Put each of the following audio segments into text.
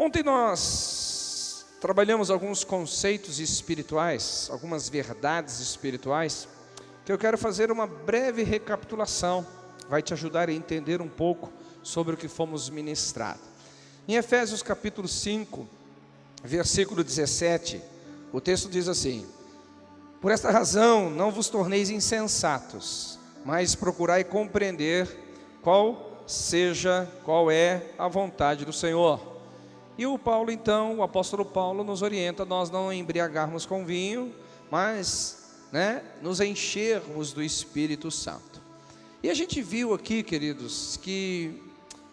Ontem nós trabalhamos alguns conceitos espirituais, algumas verdades espirituais, que eu quero fazer uma breve recapitulação, vai te ajudar a entender um pouco sobre o que fomos ministrados. Em Efésios capítulo 5, versículo 17, o texto diz assim: por esta razão não vos torneis insensatos, mas procurai compreender qual é a vontade do Senhor. E o apóstolo Paulo nos orienta a nós não embriagarmos com vinho, mas nos enchermos do Espírito Santo. E a gente viu aqui, queridos, que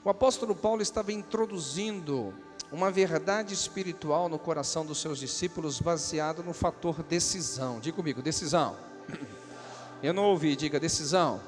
o apóstolo Paulo estava introduzindo uma verdade espiritual no coração dos seus discípulos, baseado no fator decisão. Diga comigo, decisão. Eu não ouvi, diga decisão.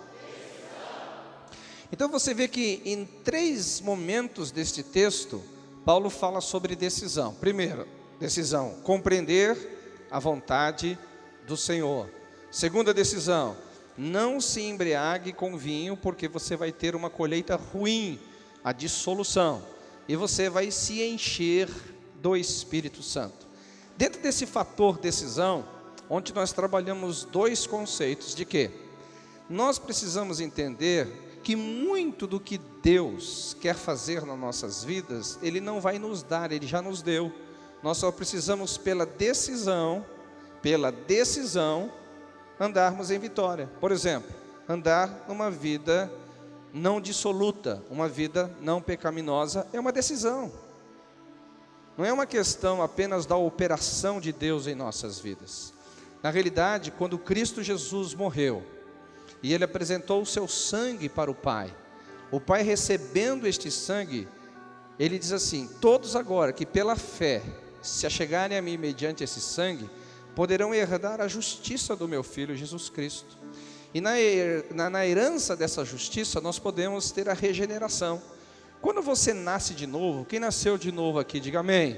Então você vê que em 3 momentos deste texto, Paulo fala sobre decisão. Primeiro, decisão, compreender a vontade do Senhor. Segunda decisão, não se embriague com vinho, porque você vai ter uma colheita ruim, a dissolução, e você vai se encher do Espírito Santo. Dentro desse fator decisão, onde nós trabalhamos 2 conceitos de que nós precisamos entender que muito do que Deus quer fazer nas nossas vidas, Ele não vai nos dar, Ele já nos deu. Nós só precisamos pela decisão, andarmos em vitória. Por exemplo, andar numa vida não dissoluta, uma vida não pecaminosa, é uma decisão. Não é uma questão apenas da operação de Deus em nossas vidas. Na realidade, quando Cristo Jesus morreu, e Ele apresentou o seu sangue para o Pai recebendo este sangue, Ele diz assim: todos agora que pela fé se achegarem a mim mediante esse sangue, poderão herdar a justiça do meu Filho Jesus Cristo. E na herança dessa justiça nós podemos ter a regeneração. Quando você nasce de novo, quem nasceu de novo aqui, diga amém.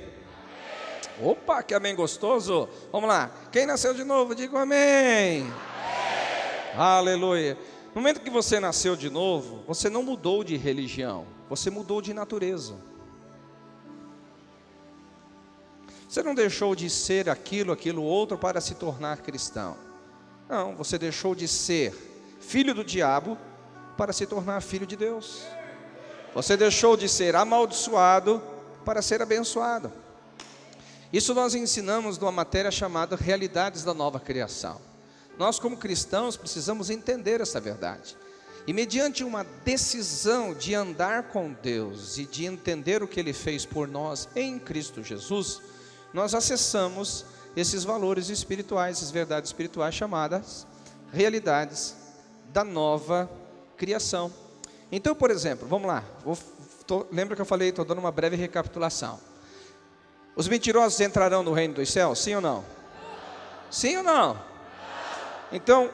Opa, que amém gostoso. Vamos lá, quem nasceu de novo, diga amém. Aleluia. No momento que você nasceu de novo, você não mudou de religião, você mudou de natureza. Você não deixou de ser aquilo outro para se tornar cristão. Não, você deixou de ser filho do diabo para se tornar filho de Deus. Você deixou de ser amaldiçoado para ser abençoado. Isso nós ensinamos numa matéria chamada Realidades da Nova Criação. Nós, como cristãos, precisamos entender essa verdade. E mediante uma decisão de andar com Deus e de entender o que Ele fez por nós em Cristo Jesus, nós acessamos esses valores espirituais, essas verdades espirituais chamadas realidades da nova criação. Então, por exemplo, vamos lá, lembra que eu falei, estou dando uma breve recapitulação. Os mentirosos entrarão no reino dos céus, sim ou não? Sim ou não? Então,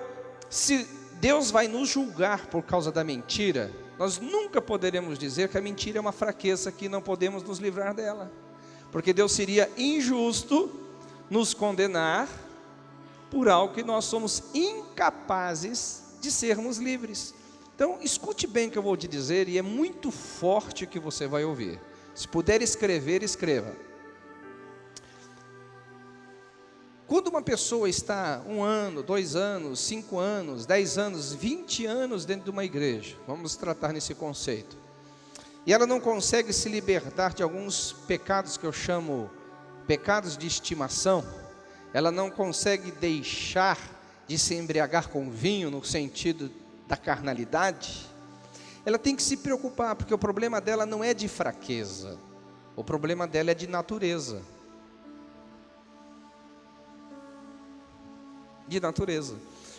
se Deus vai nos julgar por causa da mentira, nós nunca poderemos dizer que a mentira é uma fraqueza que não podemos nos livrar dela, porque Deus seria injusto nos condenar por algo que nós somos incapazes de sermos livres. Então, escute bem o que eu vou te dizer, e é muito forte o que você vai ouvir. Se puder escrever, escreva. Quando uma pessoa está 1 ano, 2 anos, 5 anos, 10 anos, 20 anos dentro de uma igreja, vamos tratar nesse conceito, e ela não consegue se libertar de alguns pecados que eu chamo pecados de estimação, ela não consegue deixar de se embriagar com vinho no sentido da carnalidade, ela tem que se preocupar, porque o problema dela não é de fraqueza, o problema dela é de natureza. De natureza.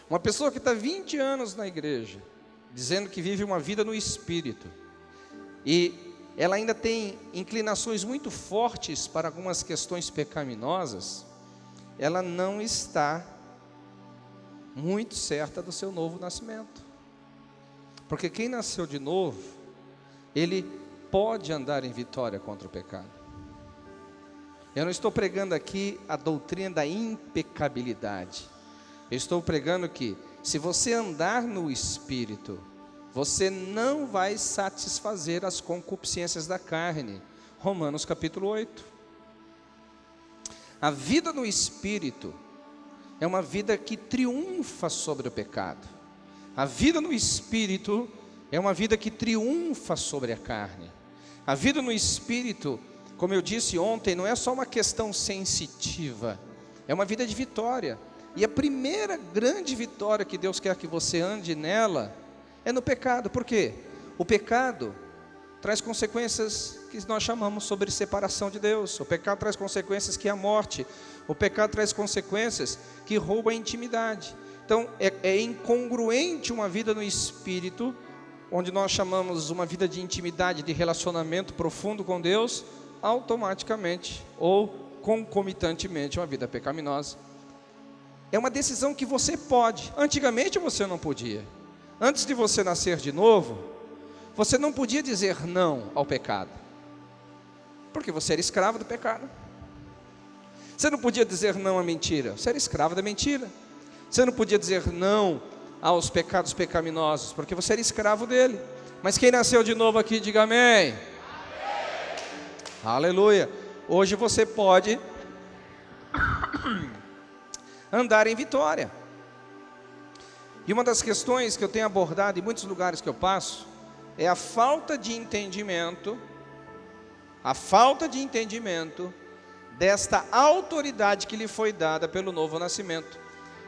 Uma pessoa que está 20 anos na igreja, dizendo que vive uma vida no Espírito, e ela ainda tem inclinações muito fortes para algumas questões pecaminosas, ela não está muito certa do seu novo nascimento. Porque quem nasceu de novo, ele pode andar em vitória contra o pecado. Eu não estou pregando aqui a doutrina da impecabilidade. Eu estou pregando que, se você andar no Espírito, você não vai satisfazer as concupiscências da carne. Romanos capítulo 8. A vida no Espírito é uma vida que triunfa sobre o pecado. A vida no Espírito é uma vida que triunfa sobre a carne. A vida no Espírito, como eu disse ontem, não é só uma questão sensitiva, é uma vida de vitória. E a primeira grande vitória que Deus quer que você ande nela é no pecado. Por quê? O pecado traz consequências que nós chamamos sobre separação de Deus. O pecado traz consequências que é a morte. O pecado traz consequências que roubam a intimidade. Então é incongruente uma vida no Espírito, onde nós chamamos uma vida de intimidade, de relacionamento profundo com Deus, automaticamente ou concomitantemente uma vida pecaminosa. É uma decisão que você pode. Antigamente você não podia. Antes de você nascer de novo, você não podia dizer não ao pecado, porque você era escravo do pecado. Você não podia dizer não à mentira, você era escravo da mentira. Você não podia dizer não aos pecados pecaminosos, porque você era escravo dele. Mas quem nasceu de novo aqui, diga amém. Amém. Aleluia. Hoje você pode andar em vitória. E uma das questões que eu tenho abordado em muitos lugares que eu passo é a falta de entendimento desta autoridade que lhe foi dada pelo novo nascimento.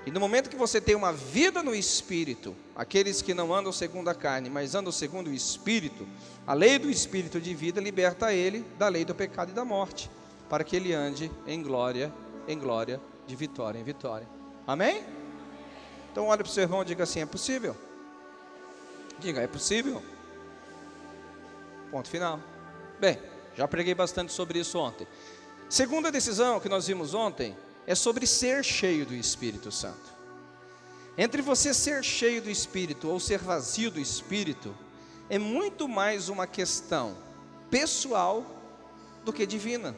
E no momento que você tem uma vida no Espírito, aqueles que não andam segundo a carne, mas andam segundo o Espírito, a lei do Espírito de vida liberta ele da lei do pecado e da morte, para que ele ande em glória, de vitória em vitória. Amém? Então olha para o seu irmão e diga assim: é possível? Diga, é possível? Ponto final. Bem, já preguei bastante sobre isso ontem. Segunda decisão que nós vimos ontem é sobre ser cheio do Espírito Santo. Entre você ser cheio do Espírito ou ser vazio do Espírito, é muito mais uma questão pessoal do que divina.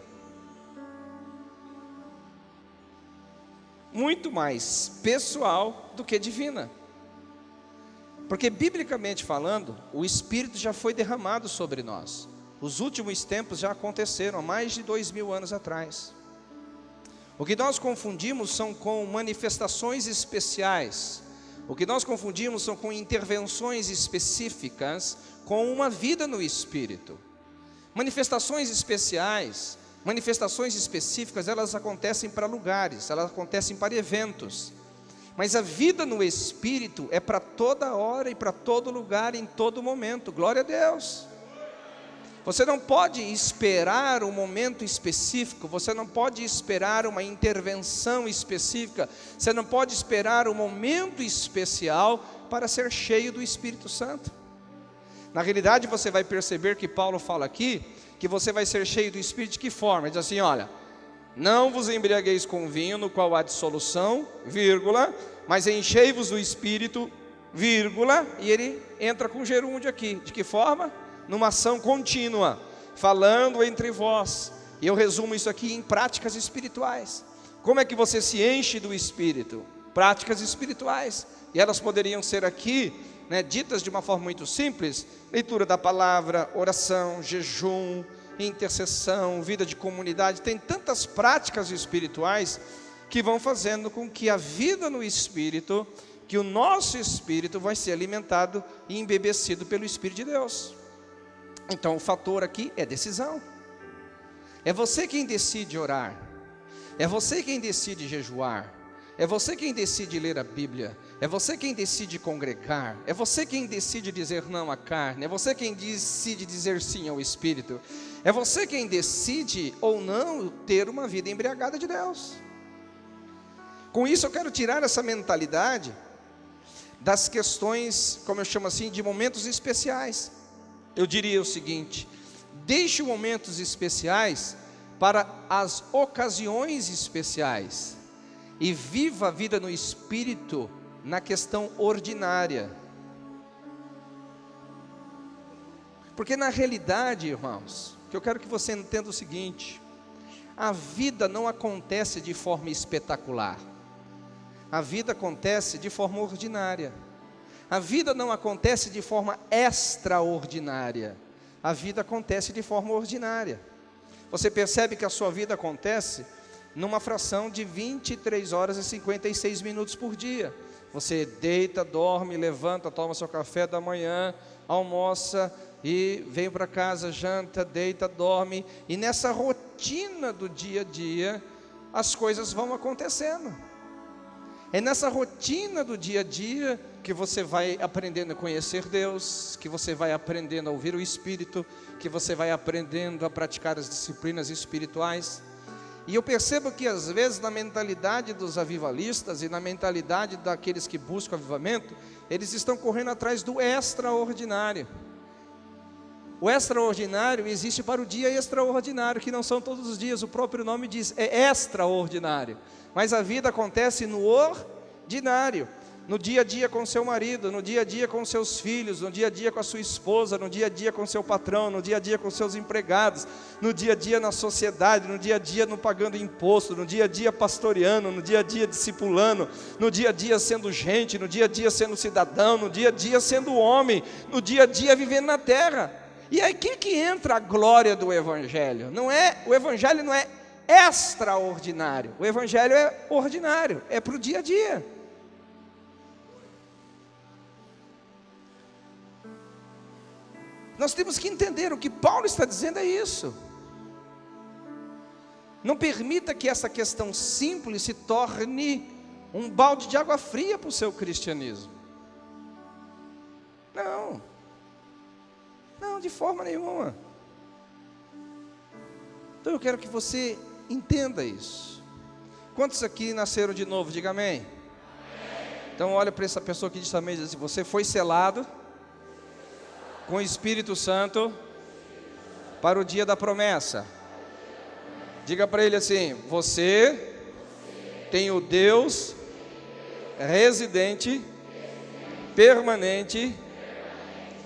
Muito mais pessoal do que divina. Porque, biblicamente falando, o Espírito já foi derramado sobre nós. Os últimos tempos já aconteceram há mais de 2000 anos atrás. O que nós confundimos são com manifestações especiais. O que nós confundimos são com intervenções específicas, com uma vida no Espírito. Manifestações especiais, manifestações específicas, elas acontecem para lugares, elas acontecem para eventos. Mas a vida no Espírito é para toda hora e para todo lugar, em todo momento. Glória a Deus. Você não pode esperar um momento específico, você não pode esperar uma intervenção específica, você não pode esperar um momento especial para ser cheio do Espírito Santo. Na realidade, você vai perceber que Paulo fala aqui, que você vai ser cheio do Espírito de que forma? Ele diz assim, olha: não vos embriagueis com vinho, no qual há dissolução, vírgula, mas enchei-vos do Espírito, vírgula, e ele entra com gerúndio aqui. De que forma? Numa ação contínua, falando entre vós. E eu resumo isso aqui em práticas espirituais. Como é que você se enche do Espírito? Práticas espirituais. E elas poderiam ser aqui, ditas de uma forma muito simples: leitura da palavra, oração, jejum, intercessão, vida de comunidade. Tem tantas práticas espirituais que vão fazendo com que a vida no Espírito, que o nosso espírito vai ser alimentado e embebecido pelo Espírito de Deus. Então o fator aqui é decisão. É você quem decide orar, é você quem decide jejuar, é você quem decide ler a Bíblia, é você quem decide congregar, é você quem decide dizer não à carne, é você quem decide dizer sim ao Espírito, é você quem decide ou não ter uma vida embriagada de Deus. Com isso eu quero tirar essa mentalidade das questões, como eu chamo assim, de momentos especiais. Eu diria o seguinte: deixe momentos especiais para as ocasiões especiais e viva a vida no Espírito na questão ordinária. Porque na realidade, irmãos, que eu quero que você entenda o seguinte: a vida não acontece de forma espetacular, a vida acontece de forma ordinária. A vida não acontece de forma extraordinária, a vida acontece de forma ordinária. você percebe que a sua vida acontece numa fração de 23 horas e 56 minutos por dia. Você deita, dorme, levanta, toma seu café da manhã, almoça e vem para casa, janta, deita, dorme. E nessa rotina do dia a dia, as coisas vão acontecendo. É nessa rotina do dia a dia que você vai aprendendo a conhecer Deus, que você vai aprendendo a ouvir o Espírito, que você vai aprendendo a praticar as disciplinas espirituais. E eu percebo que às vezes na mentalidade dos avivalistas e na mentalidade daqueles que buscam avivamento, eles estão correndo atrás do extraordinário. O extraordinário existe para o dia extraordinário, que não são todos os dias, o próprio nome diz, é extraordinário. Mas a vida acontece no ordinário, no dia a dia com seu marido, no dia a dia com seus filhos, no dia a dia com a sua esposa, no dia a dia com seu patrão, no dia a dia com seus empregados, no dia a dia na sociedade, no dia a dia no pagando imposto, no dia a dia pastoreando, no dia a dia discipulando, no dia a dia sendo gente, no dia a dia sendo cidadão, no dia a dia sendo homem, no dia a dia vivendo na terra. E aí que entra a glória do Evangelho? O Evangelho não é extraordinário, o Evangelho é ordinário, é para o dia a dia. Nós temos que entender, o que Paulo está dizendo é isso. Não permita que essa questão simples se torne um balde de água fria para o seu cristianismo. Não, de forma nenhuma. Então eu quero que você entenda isso. Quantos aqui nasceram de novo? Diga amém. Amém. Então olha para essa pessoa que diz também, diz assim, você foi selado com o Espírito Santo para o dia da promessa. Diga para ele assim, você tem o Deus residente, permanente,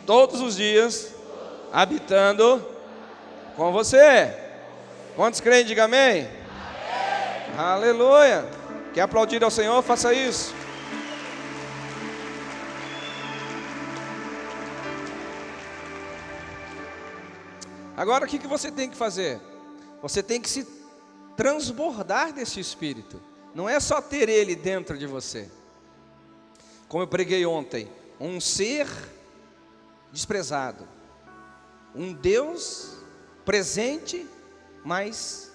todos os dias, habitando com você. Quantos creem? Diga amém. Amém. Aleluia. Quer aplaudir ao Senhor? Faça isso. Agora o que você tem que fazer? Você tem que se transbordar desse Espírito. Não é só ter ele dentro de você. Como eu preguei ontem, um ser desprezado, um Deus presente, mas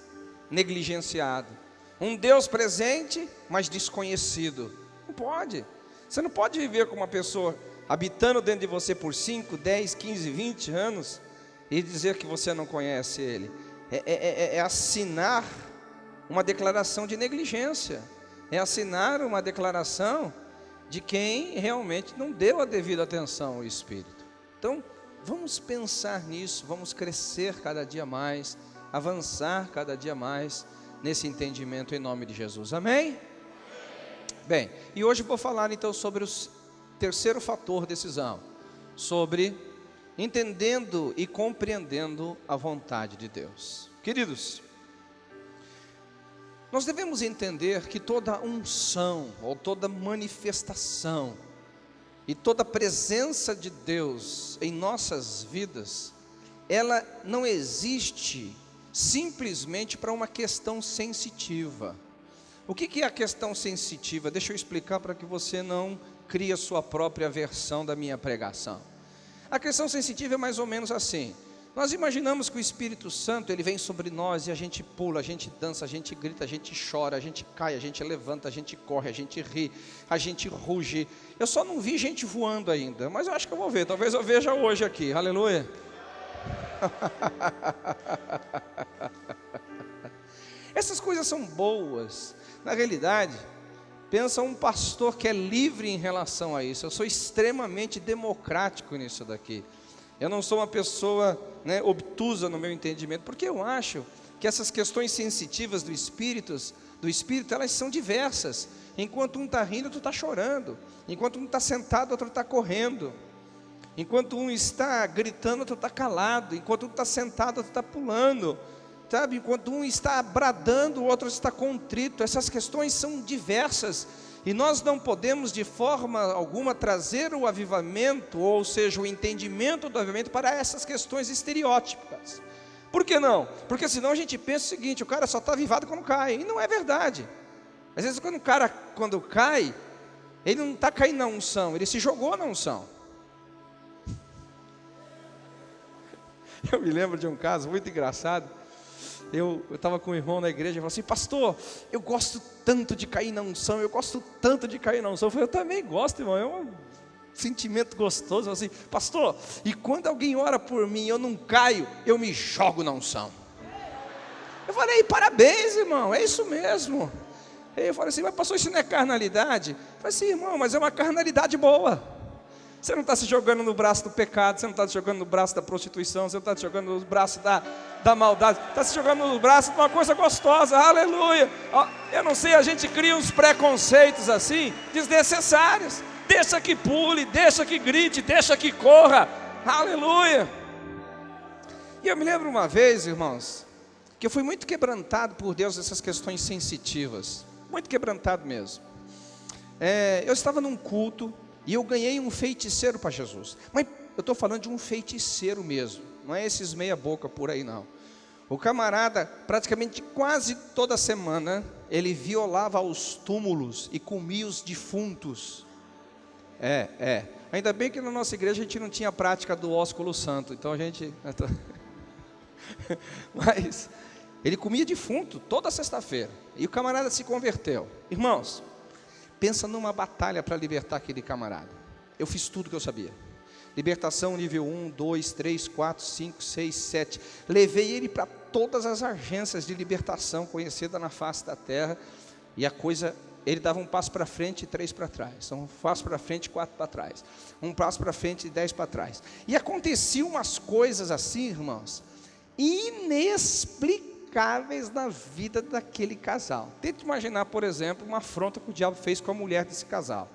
negligenciado, um Deus presente, mas desconhecido. Não pode. Você não pode viver com uma pessoa habitando dentro de você por 5, 10, 15, 20 anos e dizer que você não conhece ele. É assinar uma declaração de negligência, é assinar uma declaração de quem realmente não deu a devida atenção ao Espírito. Então, vamos pensar nisso, vamos crescer cada dia mais, avançar cada dia mais nesse entendimento em nome de Jesus, amém? Bem, e hoje eu vou falar então sobre o terceiro fator decisão, sobre entendendo e compreendendo a vontade de Deus. Queridos, nós devemos entender que toda unção, ou toda manifestação, e toda presença de Deus em nossas vidas, ela não existe simplesmente para uma questão sensitiva. O que é a questão sensitiva? Deixa eu explicar para que você não crie a sua própria versão da minha pregação. A questão sensitiva é mais ou menos assim. Nós imaginamos que o Espírito Santo, ele vem sobre nós e a gente pula, a gente dança, a gente grita, a gente chora, a gente cai, a gente levanta, a gente corre, a gente ri, a gente ruge. Eu só não vi gente voando ainda, mas eu acho que eu vou ver, talvez eu veja hoje aqui, aleluia. Essas coisas são boas. Na realidade, pensa um pastor que é livre em relação a isso. Eu sou extremamente democrático nisso daqui. Eu não sou uma pessoa, obtusa no meu entendimento, porque eu acho que essas questões sensitivas do Espírito, elas são diversas. Enquanto um está rindo, outro está chorando. Enquanto um está sentado, outro está correndo. Enquanto um está gritando, outro está calado. Enquanto um está sentado, outro está pulando. Sabe? Enquanto um está bradando, o outro está contrito. Essas questões são diversas. E nós não podemos de forma alguma trazer o avivamento, ou seja, o entendimento do avivamento para essas questões estereótipas. Por que não? Porque senão a gente pensa o seguinte: o cara só está avivado quando cai. E não é verdade. Às vezes quando o cara cai, ele não está caindo na unção, ele se jogou na unção. Eu me lembro de um caso muito engraçado. Eu estava com um irmão na igreja e falou assim: pastor, eu gosto tanto de cair na unção, eu gosto tanto de cair na unção. Eu falei: eu também gosto, irmão, é um sentimento gostoso. Eu falei assim: pastor, e quando alguém ora por mim e eu não caio, eu me jogo na unção. Eu falei: parabéns, irmão, é isso mesmo. Aí eu falei assim: mas pastor, isso não é carnalidade? Eu falei assim: irmão, mas é uma carnalidade boa. Você não está se jogando no braço do pecado, você não está se jogando no braço da prostituição, você não está se jogando no braço da maldade, está se jogando no braço de uma coisa gostosa, aleluia. Eu não sei, a gente cria uns preconceitos assim, desnecessários. Deixa que pule, deixa que grite, deixa que corra, aleluia. E eu me lembro uma vez, irmãos, que eu fui muito quebrantado por Deus nessas questões sensitivas, muito quebrantado mesmo. Eu estava num culto, e eu ganhei um feiticeiro para Jesus. Mas eu estou falando de um feiticeiro mesmo, não é esses meia boca por aí não. O camarada, praticamente quase toda semana, ele violava os túmulos e comia os defuntos. Ainda bem que na nossa igreja a gente não tinha a prática do ósculo santo, então a gente... Mas ele comia defunto toda sexta-feira, e o camarada se converteu. Irmãos, pensa numa batalha para libertar aquele camarada. Eu fiz tudo que eu sabia. Libertação nível 1, 2, 3, 4, 5, 6, 7. Levei ele para todas as agências de libertação conhecida na face da terra. E a coisa, ele dava um passo para frente e 3 para trás. Um passo para frente e 4 para trás. Um passo para frente e 10 para trás. E aconteciam umas coisas assim, irmãos, inexplicáveis na vida daquele casal. Tente imaginar, por exemplo, uma afronta que o diabo fez com a mulher desse casal.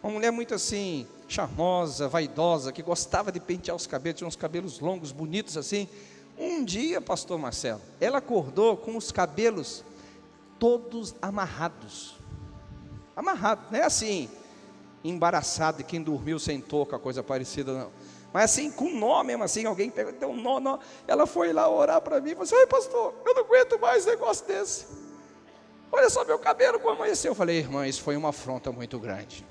Uma mulher muito assim, charmosa, vaidosa, que gostava de pentear os cabelos, tinha uns cabelos longos, bonitos assim. Um dia, pastor Marcelo, ela acordou com os cabelos todos amarrados. Amarrados, não é assim, embaraçado de quem dormiu sem touca, coisa parecida não. Mas assim, com nó mesmo, assim, alguém pegou, deu um nó. Ela foi lá orar para mim e falou assim: ai pastor, eu não aguento mais negócio desse. Olha só meu cabelo como amanheceu. Eu falei: irmã, isso foi uma afronta muito grande.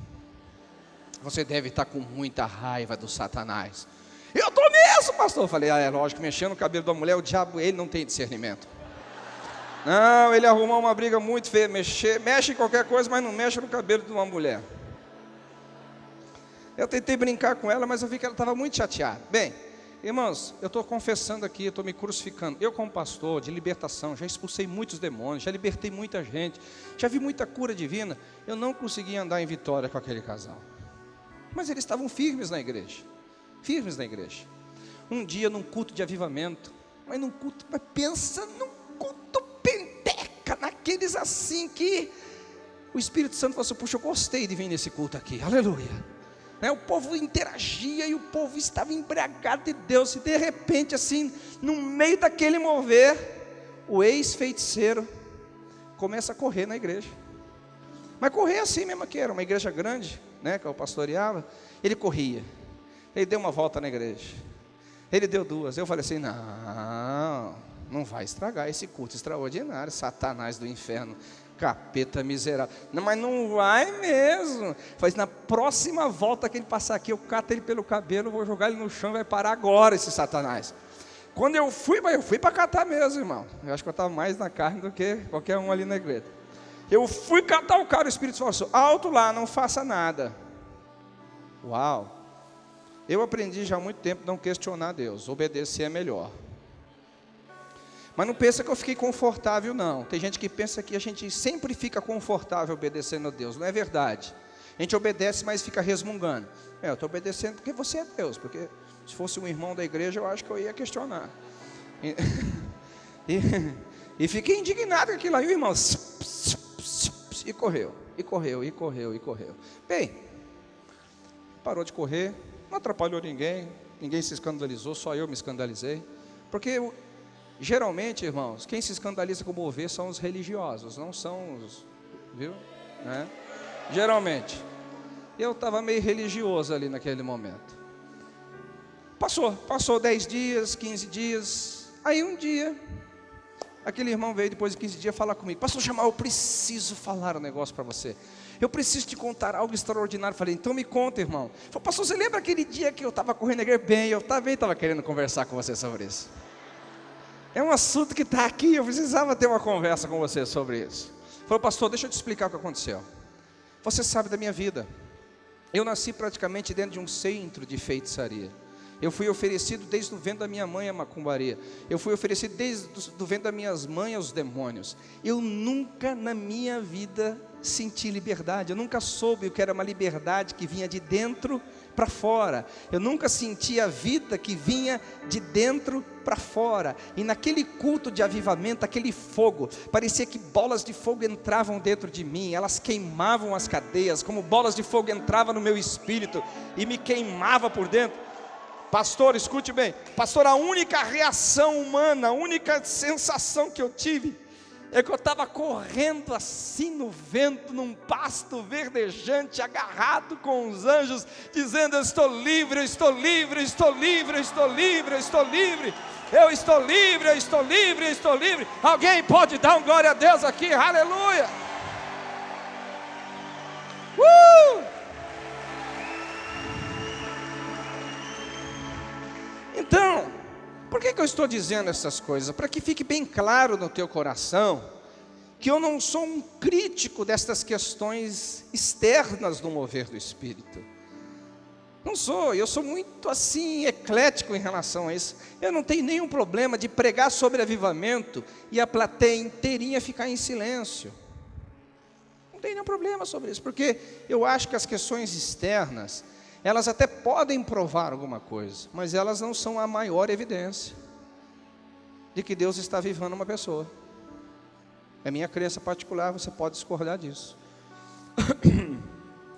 Você deve estar com muita raiva do Satanás. Eu estou mesmo, pastor. Eu falei: é lógico, mexendo no cabelo da mulher, o diabo, ele não tem discernimento. Não, ele arrumou uma briga muito feia, mexe em qualquer coisa, mas não mexe no cabelo de uma mulher. Eu tentei brincar com ela, mas eu vi que ela estava muito chateada. Bem, irmãos, eu estou confessando aqui, eu estou me crucificando. Eu como pastor de libertação, já expulsei muitos demônios, já libertei muita gente, já vi muita cura divina. Eu não consegui andar em vitória com aquele casal. Mas eles estavam firmes na igreja. Firmes na igreja. Um dia num culto de avivamento, mas pensa num culto penteca, naqueles assim que o Espírito Santo falou assim: puxa, eu gostei de vir nesse culto aqui, aleluia. O povo interagia e o povo estava embriagado de Deus. E de repente assim, no meio daquele mover, o ex-feiticeiro começa a correr na igreja. Mas correr assim mesmo, que era uma igreja grande, que eu pastoreava. Ele corria, ele deu uma volta na igreja, ele deu 2. Eu falei assim: não vai estragar esse culto extraordinário, Satanás do inferno, capeta miserável. Não, mas não vai mesmo. Falei: na próxima volta que ele passar aqui, eu cato ele pelo cabelo, vou jogar ele no chão, vai parar agora esse Satanás. Quando eu fui para catar mesmo, irmão. Eu acho que eu estava mais na carne do que qualquer um ali na igreja. Eu fui catar o cara, o Espírito falou assim: alto lá, não faça nada. Uau. Eu aprendi já há muito tempo não questionar Deus, obedecer é melhor. Mas não pensa que eu fiquei confortável não. Tem gente que pensa que a gente sempre fica confortável obedecendo a Deus. Não é verdade. A gente obedece, mas fica resmungando. Eu estou obedecendo porque você é Deus. Porque se fosse um irmão da igreja, eu acho que eu ia questionar. E fiquei indignado com aquilo aí, o irmão. E correu, e correu, e correu, e correu. Bem, parou de correr, não atrapalhou ninguém se escandalizou, só eu me escandalizei. Porque geralmente, irmãos, quem se escandaliza com o mover são os religiosos, não são os, viu? Geralmente. Eu estava meio religioso ali naquele momento. Passou 10 dias, 15 dias, Aí um dia, aquele irmão veio depois de 15 dias falar comigo: pastor Jamal, eu preciso falar um negócio para você. Eu preciso te contar algo extraordinário. Falei: então me conta, irmão. Falei: pastor, você lembra aquele dia que eu estava correndo a igreja? Bem, eu também estava querendo conversar com você sobre isso. É um assunto que está aqui, eu precisava ter uma conversa com você sobre isso. Falei: pastor, deixa eu te explicar o que aconteceu. Você sabe da minha vida. Eu nasci praticamente dentro de um centro de feitiçaria. Eu fui oferecido desde o ventre da minha mãe a macumbaria. Eu fui oferecido desde o ventre das minhas mães aos demônios. Eu nunca na minha vida senti liberdade. Eu nunca soube o que era uma liberdade que vinha de dentro para fora. Eu nunca senti a vida que vinha de dentro para fora. E naquele culto de avivamento, aquele fogo, parecia que bolas de fogo entravam dentro de mim. Elas queimavam as cadeias, como bolas de fogo entravam no meu espírito e me queimava por dentro. Pastor, escute bem, pastor, a única reação humana, a única sensação que eu tive é que eu estava correndo assim no vento, num pasto verdejante, agarrado com os anjos, dizendo: eu estou livre, eu estou livre, eu estou livre, eu estou livre, eu estou livre, eu estou livre, eu estou livre, eu estou livre. Alguém pode dar um glória a Deus aqui? Aleluia! Então, por que eu estou dizendo essas coisas? Para que fique bem claro no teu coração que eu não sou um crítico destas questões externas do mover do Espírito. Não sou, eu sou muito assim, eclético em relação a isso. Eu não tenho nenhum problema de pregar sobre avivamento e a plateia inteirinha ficar em silêncio. Não tem nenhum problema sobre isso, porque eu acho que as questões externas, elas até podem provar alguma coisa, mas elas não são a maior evidência de que Deus está avivando uma pessoa. É minha crença particular, você pode discordar disso.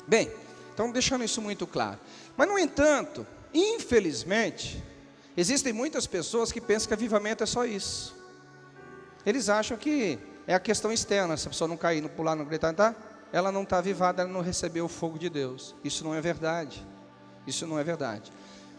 Bem, então deixando isso muito claro. Mas no entanto, infelizmente, existem muitas pessoas que pensam que avivamento é só isso. Eles acham que é a questão externa, se a pessoa não cair, não pular, não gritar, tá? Ela não está avivada, ela não recebeu o fogo de Deus. Isso não é verdade. Isso não é verdade.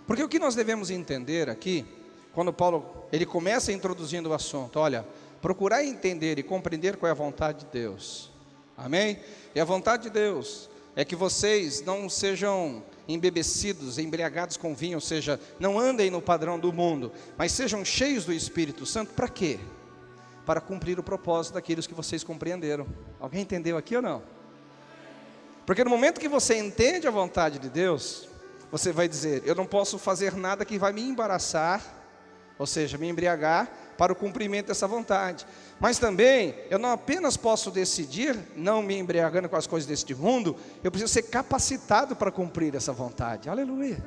Porque o que nós devemos entender aqui, quando Paulo ele começa introduzindo o assunto, olha, procurar entender e compreender qual é a vontade de Deus. Amém? E a vontade de Deus é que vocês não sejam embebecidos, embriagados com vinho, ou seja, não andem no padrão do mundo, mas sejam cheios do Espírito Santo. Para quê? Para cumprir o propósito daqueles que vocês compreenderam. Alguém entendeu aqui ou não? Porque no momento que você entende a vontade de Deus, você vai dizer: eu não posso fazer nada que vai me embaraçar, ou seja, me embriagar, para o cumprimento dessa vontade. Mas também, eu não apenas posso decidir, não me embriagando com as coisas deste mundo, eu preciso ser capacitado para cumprir essa vontade. Aleluia!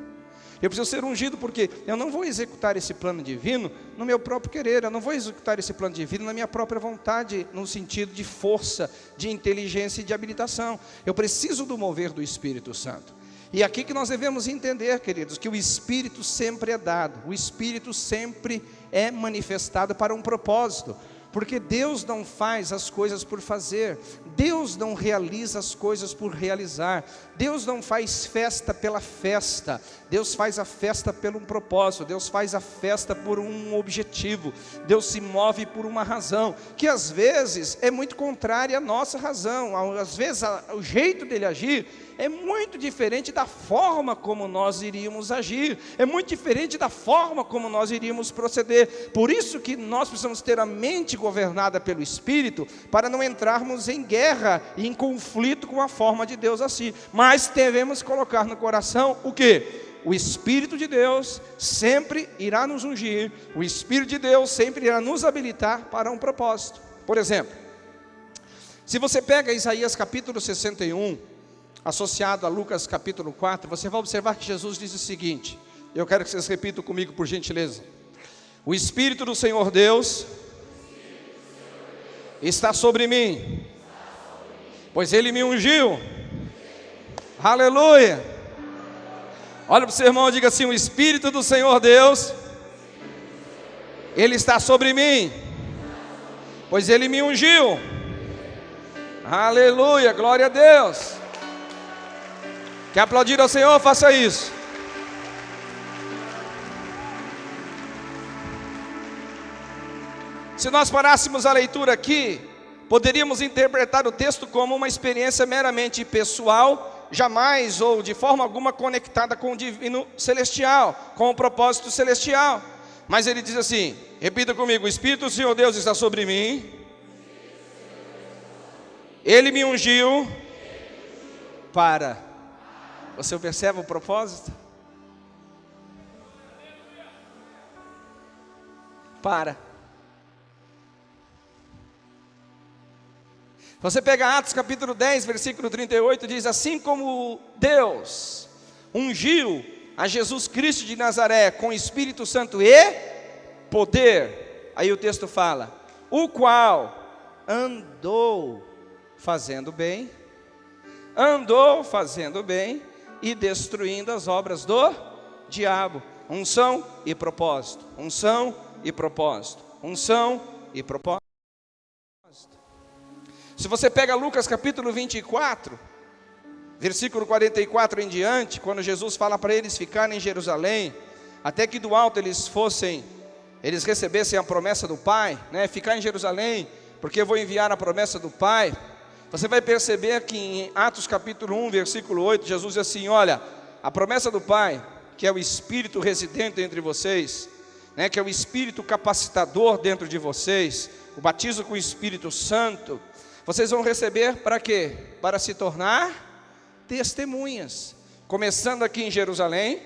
Eu preciso ser ungido, porque eu não vou executar esse plano divino no meu próprio querer, eu não vou executar esse plano divino na minha própria vontade, no sentido de força, de inteligência e de habilitação. Eu preciso do mover do Espírito Santo. E aqui que nós devemos entender, queridos, que o Espírito sempre é dado, o Espírito sempre é manifestado para um propósito. Porque Deus não faz as coisas por fazer, Deus não realiza as coisas por realizar, Deus não faz festa pela festa, Deus faz a festa por um propósito, Deus faz a festa por um objetivo, Deus se move por uma razão, que às vezes é muito contrária à nossa razão, às vezes o jeito dele agir é muito diferente da forma como nós iríamos agir, é muito diferente da forma como nós iríamos proceder. Por isso que nós precisamos ter a mente governada pelo Espírito, para não entrarmos em guerra e em conflito com a forma de Deus assim. Mas devemos colocar no coração o quê? O Espírito de Deus sempre irá nos ungir, o Espírito de Deus sempre irá nos habilitar para um propósito. Por exemplo, se você pega Isaías capítulo 61, associado a Lucas capítulo 4, você vai observar que Jesus diz o seguinte, eu quero que vocês repitam comigo por gentileza: o Espírito do Senhor Deus está sobre mim, pois Ele me ungiu. Aleluia! Olha para o seu irmão e diga assim: o Espírito do Senhor Deus, Ele está sobre mim, pois Ele me ungiu. Aleluia, glória a Deus. Quer aplaudir ao Senhor? Faça isso. Se nós parássemos a leitura aqui, poderíamos interpretar o texto como uma experiência meramente pessoal, jamais ou de forma alguma conectada com o divino celestial, com o propósito celestial. Mas ele diz assim, repita comigo: o Espírito do Senhor Deus está sobre mim, Ele me ungiu para... Você percebe o propósito? Para. Você pega Atos capítulo 10, versículo 38, diz: assim como Deus ungiu a Jesus Cristo de Nazaré com Espírito Santo e poder, aí o texto fala, o qual andou fazendo bem e destruindo as obras do diabo. Unção e propósito, unção e propósito, unção e propósito. Se você pega Lucas capítulo 24, versículo 44 em diante, quando Jesus fala para eles ficarem em Jerusalém, até que do alto eles recebessem a promessa do Pai, né? Ficar em Jerusalém, porque eu vou enviar a promessa do Pai. Você vai perceber que em Atos capítulo 1, versículo 8, Jesus diz assim, olha, a promessa do Pai, que é o Espírito residente entre vocês, né? Que é o Espírito capacitador dentro de vocês, o batismo com o Espírito Santo, vocês vão receber para quê? Para se tornar testemunhas, começando aqui em Jerusalém,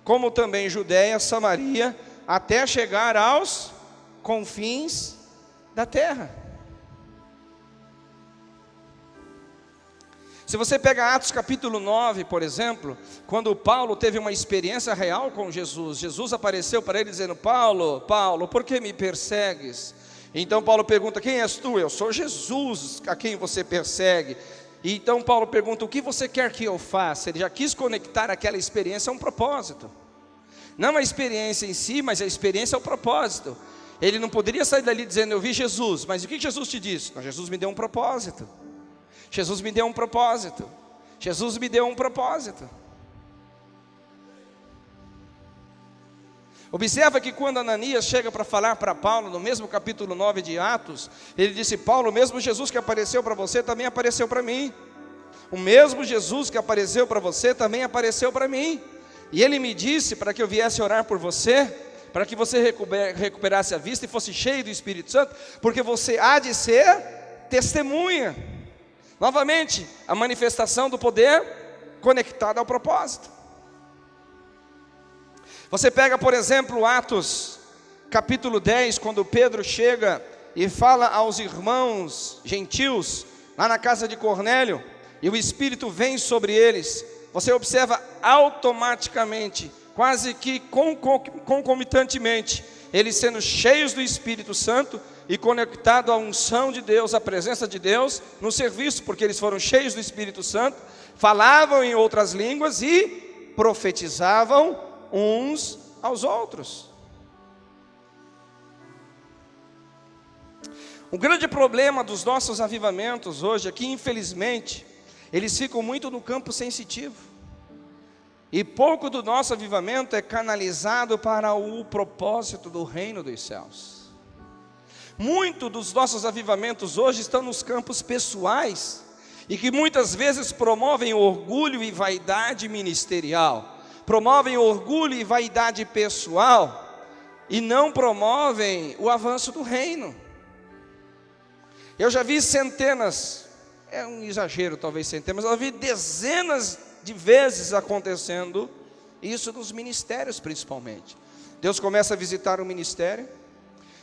como também Judeia, Samaria, até chegar aos confins da terra. Se você pega Atos capítulo 9, por exemplo, quando Paulo teve uma experiência real com Jesus, Jesus apareceu para ele dizendo, Paulo, por que me persegues? Então Paulo pergunta, quem és tu? Eu sou Jesus, a quem você persegue. E então Paulo pergunta, o que você quer que eu faça? Ele já quis conectar aquela experiência a um propósito. Não a experiência em si, mas a experiência ao propósito. Ele não poderia sair dali dizendo, eu vi Jesus, mas o que Jesus te disse? Não, Jesus me deu um propósito. Jesus me deu um propósito. Jesus me deu um propósito. Observa que quando Ananias chega para falar para Paulo, no mesmo capítulo 9 de Atos, ele disse, Paulo, o mesmo Jesus que apareceu para você, também apareceu para mim. O mesmo Jesus que apareceu para você, também apareceu para mim. E ele me disse para que eu viesse orar por você, para que você recuperasse a vista e fosse cheio do Espírito Santo, porque você há de ser testemunha. Novamente, a manifestação do poder conectada ao propósito. Você pega, por exemplo, Atos, capítulo 10, quando Pedro chega e fala aos irmãos gentios, lá na casa de Cornélio, e o Espírito vem sobre eles. Você observa automaticamente, quase que concomitantemente, eles sendo cheios do Espírito Santo e conectado à unção de Deus, à presença de Deus, no serviço, porque eles foram cheios do Espírito Santo, falavam em outras línguas e profetizavam uns aos outros. O grande problema dos nossos avivamentos hoje é que, infelizmente, eles ficam muito no campo sensitivo. E pouco do nosso avivamento é canalizado para o propósito do reino dos céus. Muito dos nossos avivamentos hoje estão nos campos pessoais e que muitas vezes promovem orgulho e vaidade ministerial. Promovem orgulho e vaidade pessoal e não promovem o avanço do reino. Eu já vi centenas, é um exagero talvez centenas, mas eu vi dezenas de vezes acontecendo isso nos ministérios principalmente. Deus começa a visitar o ministério,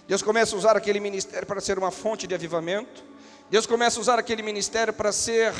Deus começa a usar aquele ministério para ser uma fonte de avivamento, Deus começa a usar aquele ministério para ser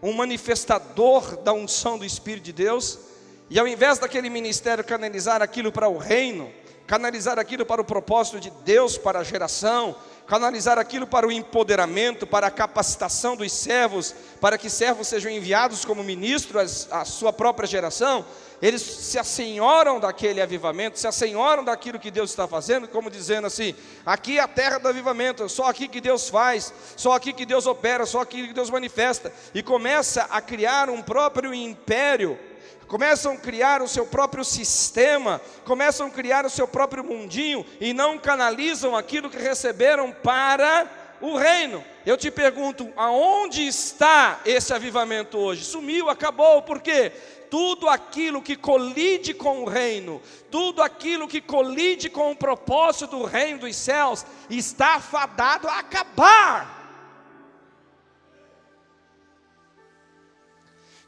um manifestador da unção do Espírito de Deus. E ao invés daquele ministério canalizar aquilo para o reino, canalizar aquilo para o propósito de Deus para a geração, canalizar aquilo para o empoderamento, para a capacitação dos servos, para que servos sejam enviados como ministros à sua própria geração, eles se assenhoram daquele avivamento, se assenhoram daquilo que Deus está fazendo, como dizendo assim, aqui é a terra do avivamento, só aqui que Deus faz, só aqui que Deus opera, só aqui que Deus manifesta, e começa a criar um próprio império, começam a criar o seu próprio sistema, começam a criar o seu próprio mundinho e não canalizam aquilo que receberam para o reino. Eu te pergunto, aonde está esse avivamento hoje? Sumiu, acabou, por quê? Tudo aquilo que colide com o reino, tudo aquilo que colide com o propósito do reino dos céus, está fadado a acabar.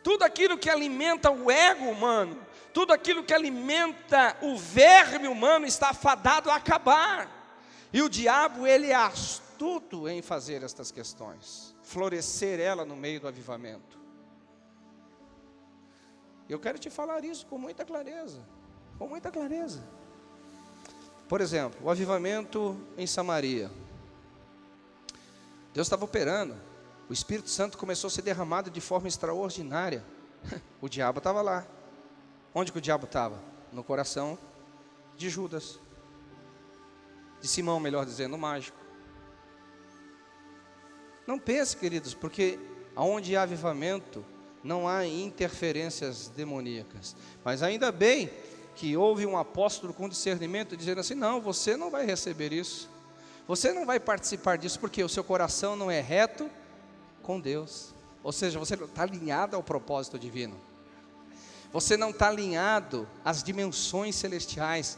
Tudo aquilo que alimenta o ego humano, tudo aquilo que alimenta o verme humano está fadado a acabar. E o diabo, ele é astuto em fazer estas questões, florescer ela no meio do avivamento. Eu quero te falar isso com muita clareza, com muita clareza. Por exemplo, o avivamento em Samaria. Deus estava operando. O Espírito Santo começou a ser derramado de forma extraordinária. O diabo estava lá. Onde que o diabo estava? No coração de Judas. De Simão, melhor dizendo, o mágico. Não pense, queridos, porque aonde há avivamento, não há interferências demoníacas. Mas ainda bem que houve um apóstolo com discernimento, dizendo assim, não, você não vai receber isso. Você não vai participar disso, porque o seu coração não é reto com Deus, ou seja, você não está alinhado ao propósito divino, você não está alinhado às dimensões celestiais,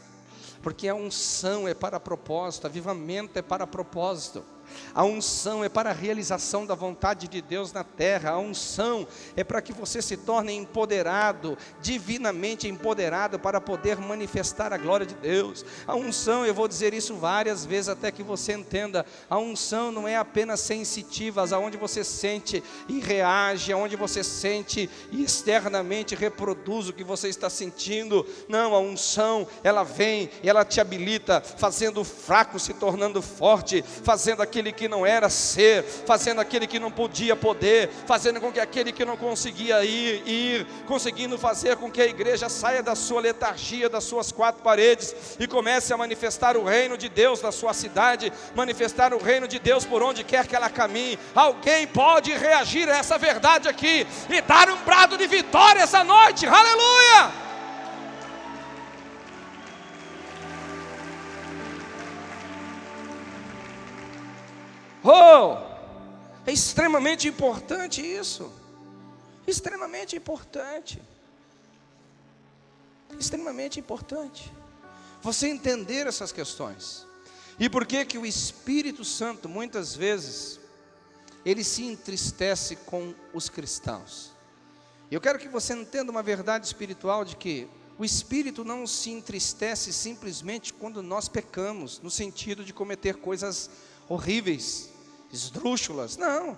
porque a unção é para propósito, avivamento é para propósito, a unção é para a realização da vontade de Deus na terra, a unção é para que você se torne empoderado, divinamente empoderado, para poder manifestar a glória de Deus. A unção, eu vou dizer isso várias vezes até que você entenda, a unção não é apenas sensitivas, aonde você sente e reage, aonde você sente e externamente reproduz o que você está sentindo. Não, a unção, ela vem e ela te habilita, fazendo o fraco se tornando forte, fazendo aquele que não era ser, fazendo aquele que não podia poder, fazendo com que aquele que não conseguia ir, conseguindo fazer com que a igreja saia da sua letargia, das suas quatro paredes e comece a manifestar o reino de Deus na sua cidade, manifestar o reino de Deus por onde quer que ela caminhe. Alguém pode reagir a essa verdade aqui e dar um brado de vitória essa noite, aleluia! Oh, é extremamente importante isso, extremamente importante, você entender essas questões. E por que que o Espírito Santo, muitas vezes, ele se entristece com os cristãos? Eu quero que você entenda uma verdade espiritual de que o Espírito não se entristece simplesmente quando nós pecamos, no sentido de cometer coisas horríveis, esdrúxulas, não.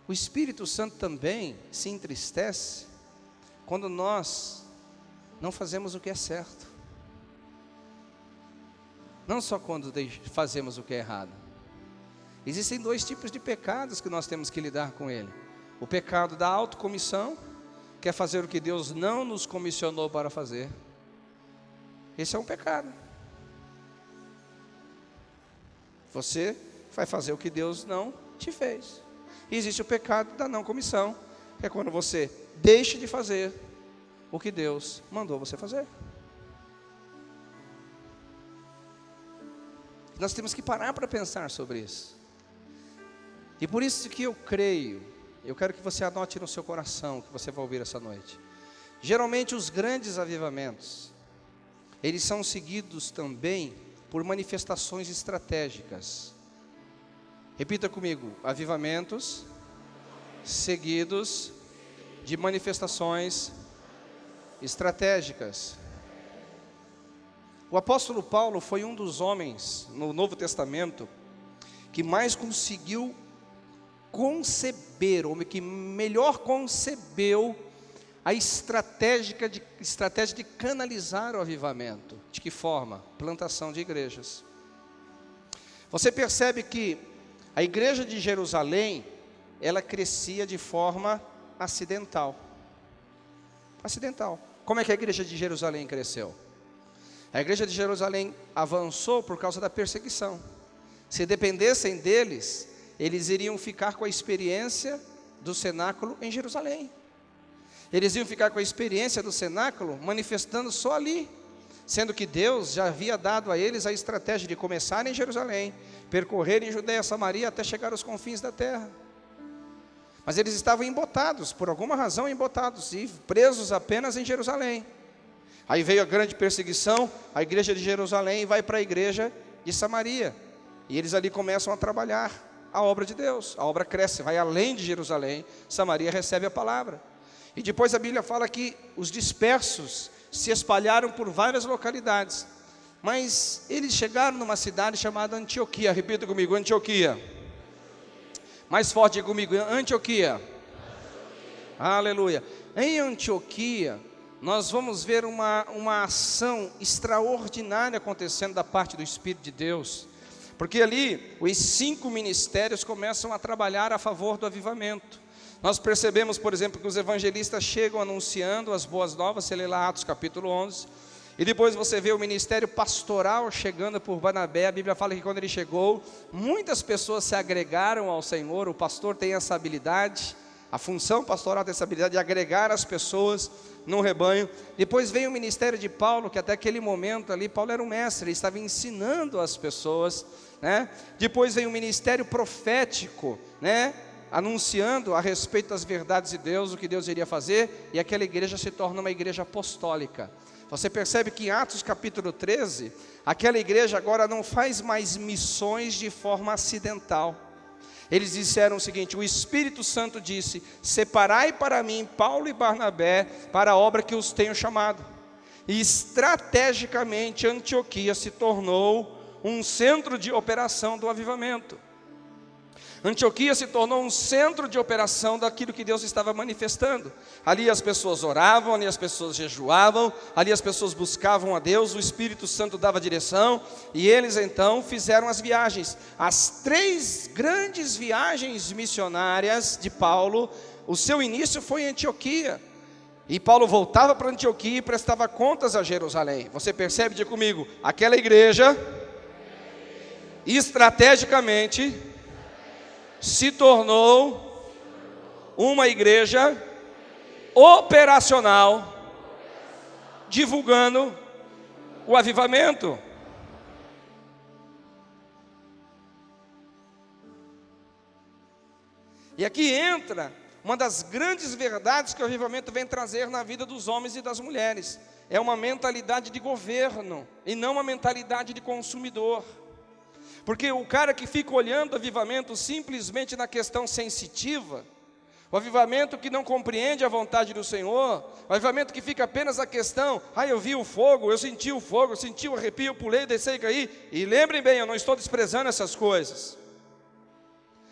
O Espírito Santo também se entristece quando nós não fazemos o que é certo, não só quando fazemos o que é errado. Existem dois tipos de pecados que nós temos que lidar com ele: o pecado da autocomissão, que é fazer o que Deus não nos comissionou para fazer. Esse é um pecado. Você vai fazer o que Deus não te fez. E existe o pecado da não comissão, que é quando você deixa de fazer o que Deus mandou você fazer. Nós temos que parar para pensar sobre isso. E por isso que eu creio, eu quero que você anote no seu coração, que você vai ouvir essa noite. Geralmente os grandes avivamentos, eles são seguidos também por manifestações estratégicas. Repita comigo: avivamentos seguidos de manifestações estratégicas. O apóstolo Paulo foi um dos homens no Novo Testamento que mais conseguiu conceber, ou que melhor concebeu a estratégia de canalizar o avivamento. De que forma? Plantação de igrejas. Você percebe que a igreja de Jerusalém, ela crescia de forma acidental. Acidental. Como é que a igreja de Jerusalém cresceu? A igreja de Jerusalém avançou por causa da perseguição. Se dependessem deles, eles iriam ficar com a experiência do cenáculo em Jerusalém. Eles iam ficar com a experiência do cenáculo manifestando só ali, sendo que Deus já havia dado a eles a estratégia de começar em Jerusalém, percorrer em Judeia, Samaria, até chegar aos confins da terra. Mas eles estavam embotados, por alguma razão embotados, e presos apenas em Jerusalém. Aí veio a grande perseguição, a igreja de Jerusalém vai para a igreja de Samaria, e eles ali começam a trabalhar a obra de Deus. A obra cresce, vai além de Jerusalém. Samaria recebe a palavra. E depois a Bíblia fala que os dispersos se espalharam por várias localidades, mas eles chegaram numa cidade chamada Antioquia. Repita comigo, Antioquia. Mais forte comigo, Antioquia. Aleluia. Em Antioquia, nós vamos ver uma ação extraordinária acontecendo da parte do Espírito de Deus, porque ali os 5 ministérios começam a trabalhar a favor do avivamento. Nós percebemos, por exemplo, que os evangelistas chegam anunciando as boas novas. Você lê lá Atos capítulo 11, e depois você vê o ministério pastoral chegando por Barnabé. A Bíblia fala que quando ele chegou, muitas pessoas se agregaram ao Senhor. O pastor tem essa habilidade, a função pastoral tem essa habilidade de agregar as pessoas no rebanho. Depois veio o ministério de Paulo, que até aquele momento ali, Paulo era um mestre, ele estava ensinando as pessoas, né? Depois veio o ministério profético, né? Anunciando a respeito das verdades de Deus, o que Deus iria fazer, e aquela igreja se torna uma igreja apostólica. Você percebe que em Atos capítulo 13, aquela igreja agora não faz mais missões de forma acidental. Eles disseram o seguinte: o Espírito Santo disse: separai para mim Paulo e Barnabé para a obra que os tenho chamado. E estrategicamente Antioquia se tornou um centro de operação do avivamento. Antioquia se tornou um centro de operação daquilo que Deus estava manifestando. Ali as pessoas oravam, ali as pessoas jejuavam, ali as pessoas buscavam a Deus, o Espírito Santo dava direção, e eles então fizeram as viagens. As 3 grandes viagens missionárias de Paulo, o seu início foi em Antioquia. E Paulo voltava para Antioquia e prestava contas a Jerusalém. Você percebe, diga comigo, aquela igreja, estrategicamente, se tornou uma igreja operacional, divulgando o avivamento. E aqui entra uma das grandes verdades que o avivamento vem trazer na vida dos homens e das mulheres. É uma mentalidade de governo e não uma mentalidade de consumidor. Porque o cara que fica olhando o avivamento simplesmente na questão sensitiva, o avivamento que não compreende a vontade do Senhor, o avivamento que fica apenas a questão: eu vi o fogo, eu senti o arrepio, eu pulei, desci e caí. E lembrem bem, eu não estou desprezando essas coisas.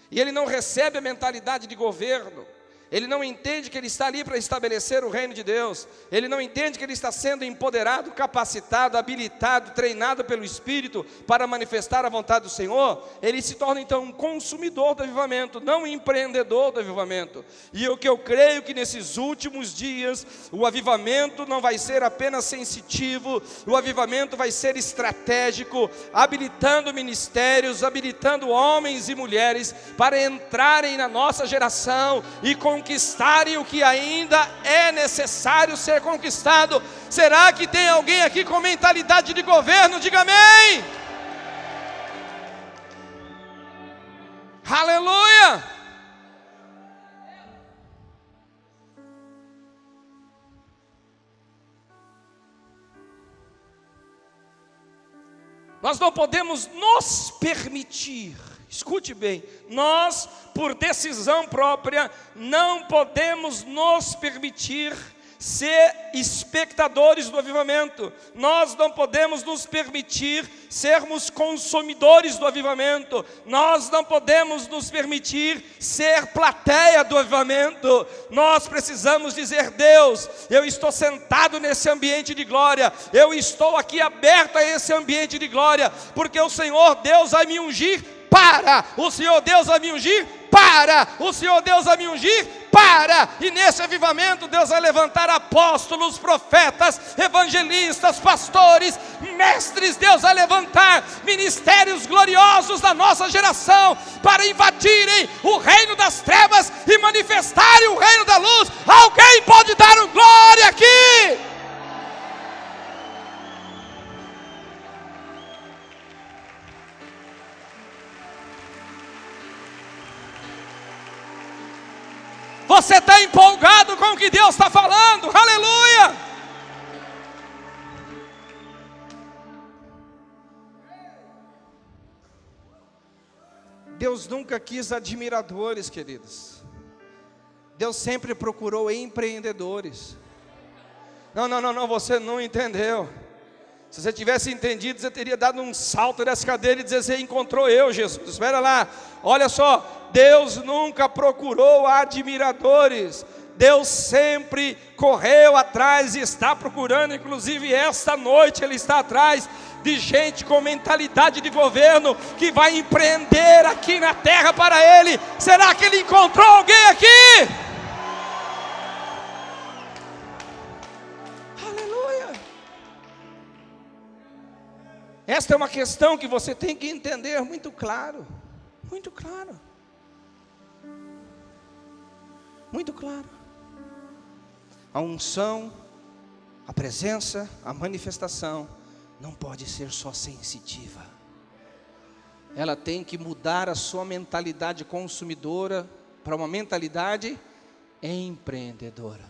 E ele não recebe a mentalidade de governo. Ele não entende que ele está ali para estabelecer o reino de Deus. Ele não entende que ele está sendo empoderado, capacitado, habilitado, treinado pelo Espírito para manifestar a vontade do Senhor. Ele se torna então um consumidor do avivamento, não um empreendedor do avivamento. E o que eu creio que nesses últimos dias, o avivamento não vai ser apenas sensitivo, o avivamento vai ser estratégico, habilitando ministérios, habilitando homens e mulheres para entrarem na nossa geração e conquistarem o que ainda é necessário ser conquistado. Será que tem alguém aqui com mentalidade de governo? Diga amém. Aleluia. Nós não podemos nos permitir, escute bem, nós, por decisão própria, não podemos nos permitir ser espectadores do avivamento. Nós não podemos nos permitir sermos consumidores do avivamento. Nós não podemos nos permitir ser plateia do avivamento. Nós precisamos dizer: Deus, eu estou sentado nesse ambiente de glória, eu estou aqui aberto a esse ambiente de glória, porque o Senhor Deus vai me ungir para, o Senhor Deus vai me ungir para, o Senhor Deus vai me ungir E nesse avivamento Deus vai levantar apóstolos, profetas, evangelistas, pastores, mestres. Deus vai levantar ministérios gloriosos da nossa geração para invadirem o reino das trevas e manifestarem o reino da luz. Alguém pode dar um glória aqui? Você está empolgado com o que Deus está falando? Aleluia! Deus nunca quis admiradores, queridos. Deus sempre procurou empreendedores. Não, você não entendeu. Se você tivesse entendido, você teria dado um salto dessa cadeira e dizer: você encontrou eu, Jesus. Espera lá, olha só, Deus nunca procurou admiradores. Deus sempre correu atrás e está procurando, inclusive esta noite Ele está atrás de gente com mentalidade de governo, que vai empreender aqui na terra para Ele. Será que Ele encontrou alguém aqui? Esta é uma questão que você tem que entender muito claro. Muito claro. Muito claro. A unção, a presença, a manifestação não pode ser só sensitiva. Ela tem que mudar a sua mentalidade consumidora para uma mentalidade empreendedora.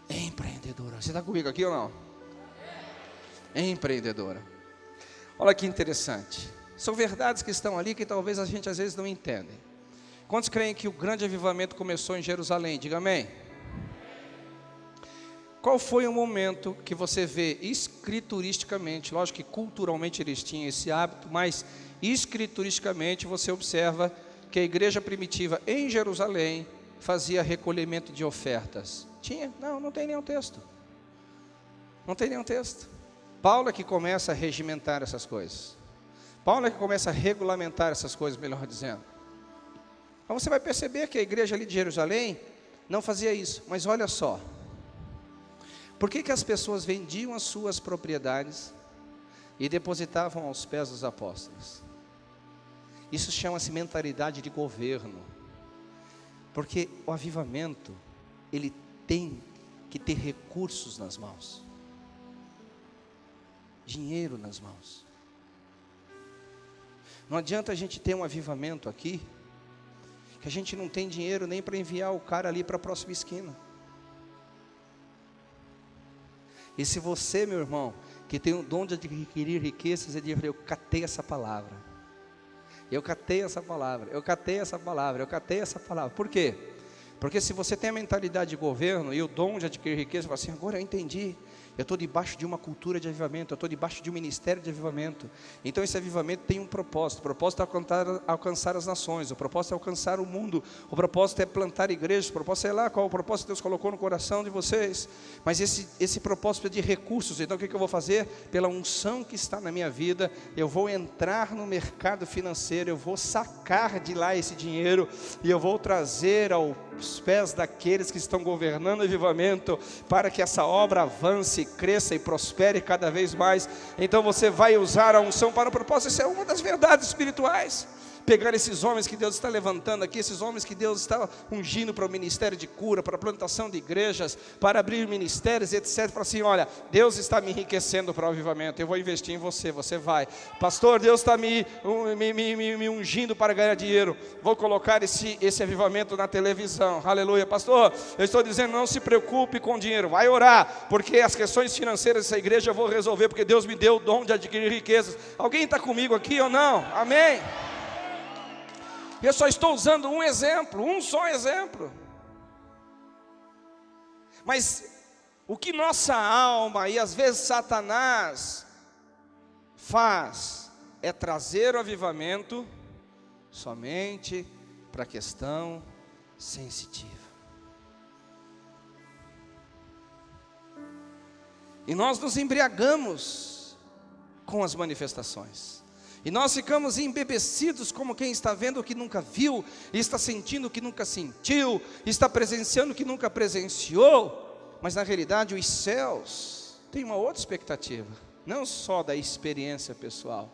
Empreendedora. Você está comigo aqui ou não? Empreendedora. Olha que interessante. São verdades que estão ali que talvez a gente às vezes não entenda. Quantos creem que o grande avivamento começou em Jerusalém? Diga amém. Qual foi o momento que você vê escrituristicamente? Lógico que culturalmente eles tinham esse hábito, mas escrituristicamente você observa que a igreja primitiva em Jerusalém fazia recolhimento de ofertas. Tinha? Não tem nenhum texto. Não tem nenhum texto. Paulo é que começa a regimentar essas coisas. Paulo é que começa a regulamentar essas coisas, melhor dizendo. Então você vai perceber que a igreja ali de Jerusalém não fazia isso. Mas olha só. Por que as pessoas vendiam as suas propriedades e depositavam aos pés dos apóstolos? Isso chama-se mentalidade de governo. Porque o avivamento, ele tem que ter recursos nas mãos. Dinheiro nas mãos. Não adianta a gente ter um avivamento aqui, que a gente não tem dinheiro nem para enviar o cara ali para a próxima esquina. E se você, meu irmão, que tem o dom de adquirir riquezas, eu catei essa palavra. Eu catei essa palavra. Por quê? Porque se você tem a mentalidade de governo e o dom de adquirir riqueza, você fala assim: agora eu entendi. Eu estou debaixo de uma cultura de avivamento, eu estou debaixo de um ministério de avivamento. Então esse avivamento tem um propósito. O propósito é alcançar as nações, o propósito é alcançar o mundo, o propósito é plantar igrejas, o propósito é lá qual o propósito que Deus colocou no coração de vocês. Mas esse propósito é de recursos. Então o que eu vou fazer? Pela unção que está na minha vida, eu vou entrar no mercado financeiro, eu vou sacar de lá esse dinheiro e eu vou trazer aos pés daqueles que estão governando o avivamento, para que essa obra avance, cresça e prospere cada vez mais. Então você vai usar a unção para o propósito. Isso é uma das verdades espirituais. Pegar esses homens que Deus está levantando aqui, esses homens que Deus está ungindo para o ministério de cura, para a plantação de igrejas, para abrir ministérios, etc. Para assim: olha, Deus está me enriquecendo para o avivamento, eu vou investir em você, você vai. Pastor, Deus está me ungindo para ganhar dinheiro, vou colocar esse avivamento na televisão, aleluia. Pastor, eu estou dizendo, não se preocupe com dinheiro, vai orar, porque as questões financeiras dessa igreja eu vou resolver, porque Deus me deu o dom de adquirir riquezas. Alguém está comigo aqui ou não? Amém? Eu só estou usando um exemplo, um só exemplo. Mas o que nossa alma e às vezes Satanás faz é trazer o avivamento somente para a questão sensitiva. E nós nos embriagamos com as manifestações. E nós ficamos embebecidos como quem está vendo o que nunca viu, está sentindo o que nunca sentiu, está presenciando o que nunca presenciou. Mas na realidade os céus têm uma outra expectativa, não só da experiência pessoal,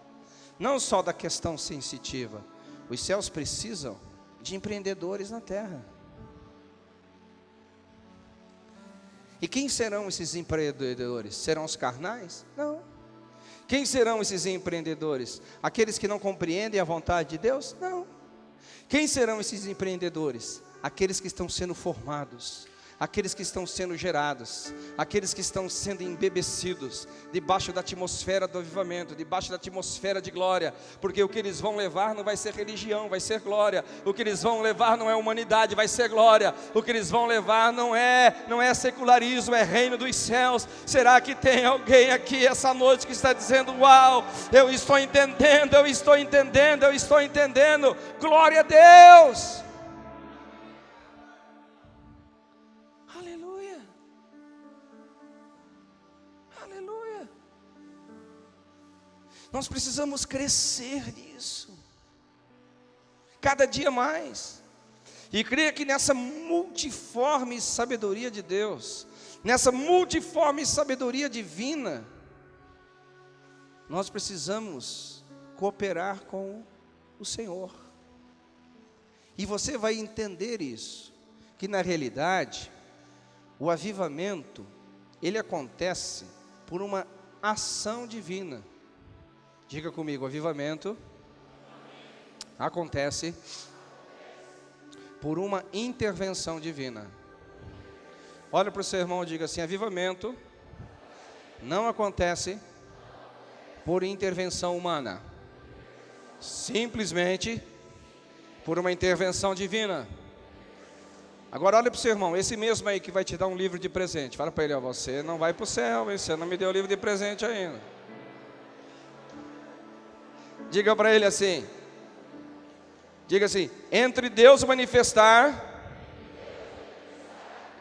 não só da questão sensitiva. Os céus precisam de empreendedores na terra. E quem serão esses empreendedores? Serão os carnais? Não. Quem serão esses empreendedores? Aqueles que não compreendem a vontade de Deus? Não. Quem serão esses empreendedores? Aqueles que estão sendo formados, aqueles que estão sendo gerados, aqueles que estão sendo embebecidos debaixo da atmosfera do avivamento, debaixo da atmosfera de glória, porque o que eles vão levar não vai ser religião, vai ser glória. O que eles vão levar não é humanidade, vai ser glória. O que eles vão levar não é secularismo, é reino dos céus. Será que tem alguém aqui essa noite que está dizendo: uau, eu estou entendendo, eu estou entendendo, eu estou entendendo. Glória a Deus. Nós precisamos crescer nisso, cada dia mais, e crer que nessa multiforme sabedoria de Deus, nessa multiforme sabedoria divina, nós precisamos cooperar com o Senhor. E você vai entender isso, que na realidade, o avivamento, ele acontece por uma ação divina. Diga comigo: avivamento acontece por uma intervenção divina. Olha para o seu irmão e diga assim: avivamento não acontece por intervenção humana, simplesmente por uma intervenção divina. Agora olha para o seu irmão, esse mesmo aí que vai te dar um livro de presente, fala para ele: ó, você não vai para o céu, você não me deu o livro de presente ainda. Diga para ele assim, diga assim: entre Deus manifestar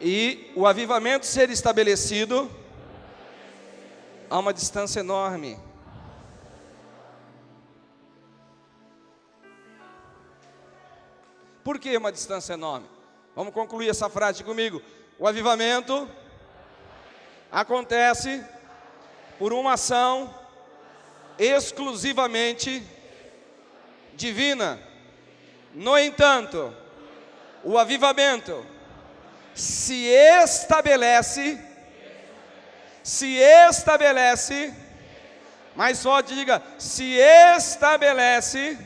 e o avivamento ser estabelecido, há uma distância enorme. Por que uma distância enorme? Vamos concluir essa frase comigo. O avivamento acontece por uma ação exclusivamente divina. No entanto, o avivamento se estabelece, mais forte, diga: se estabelece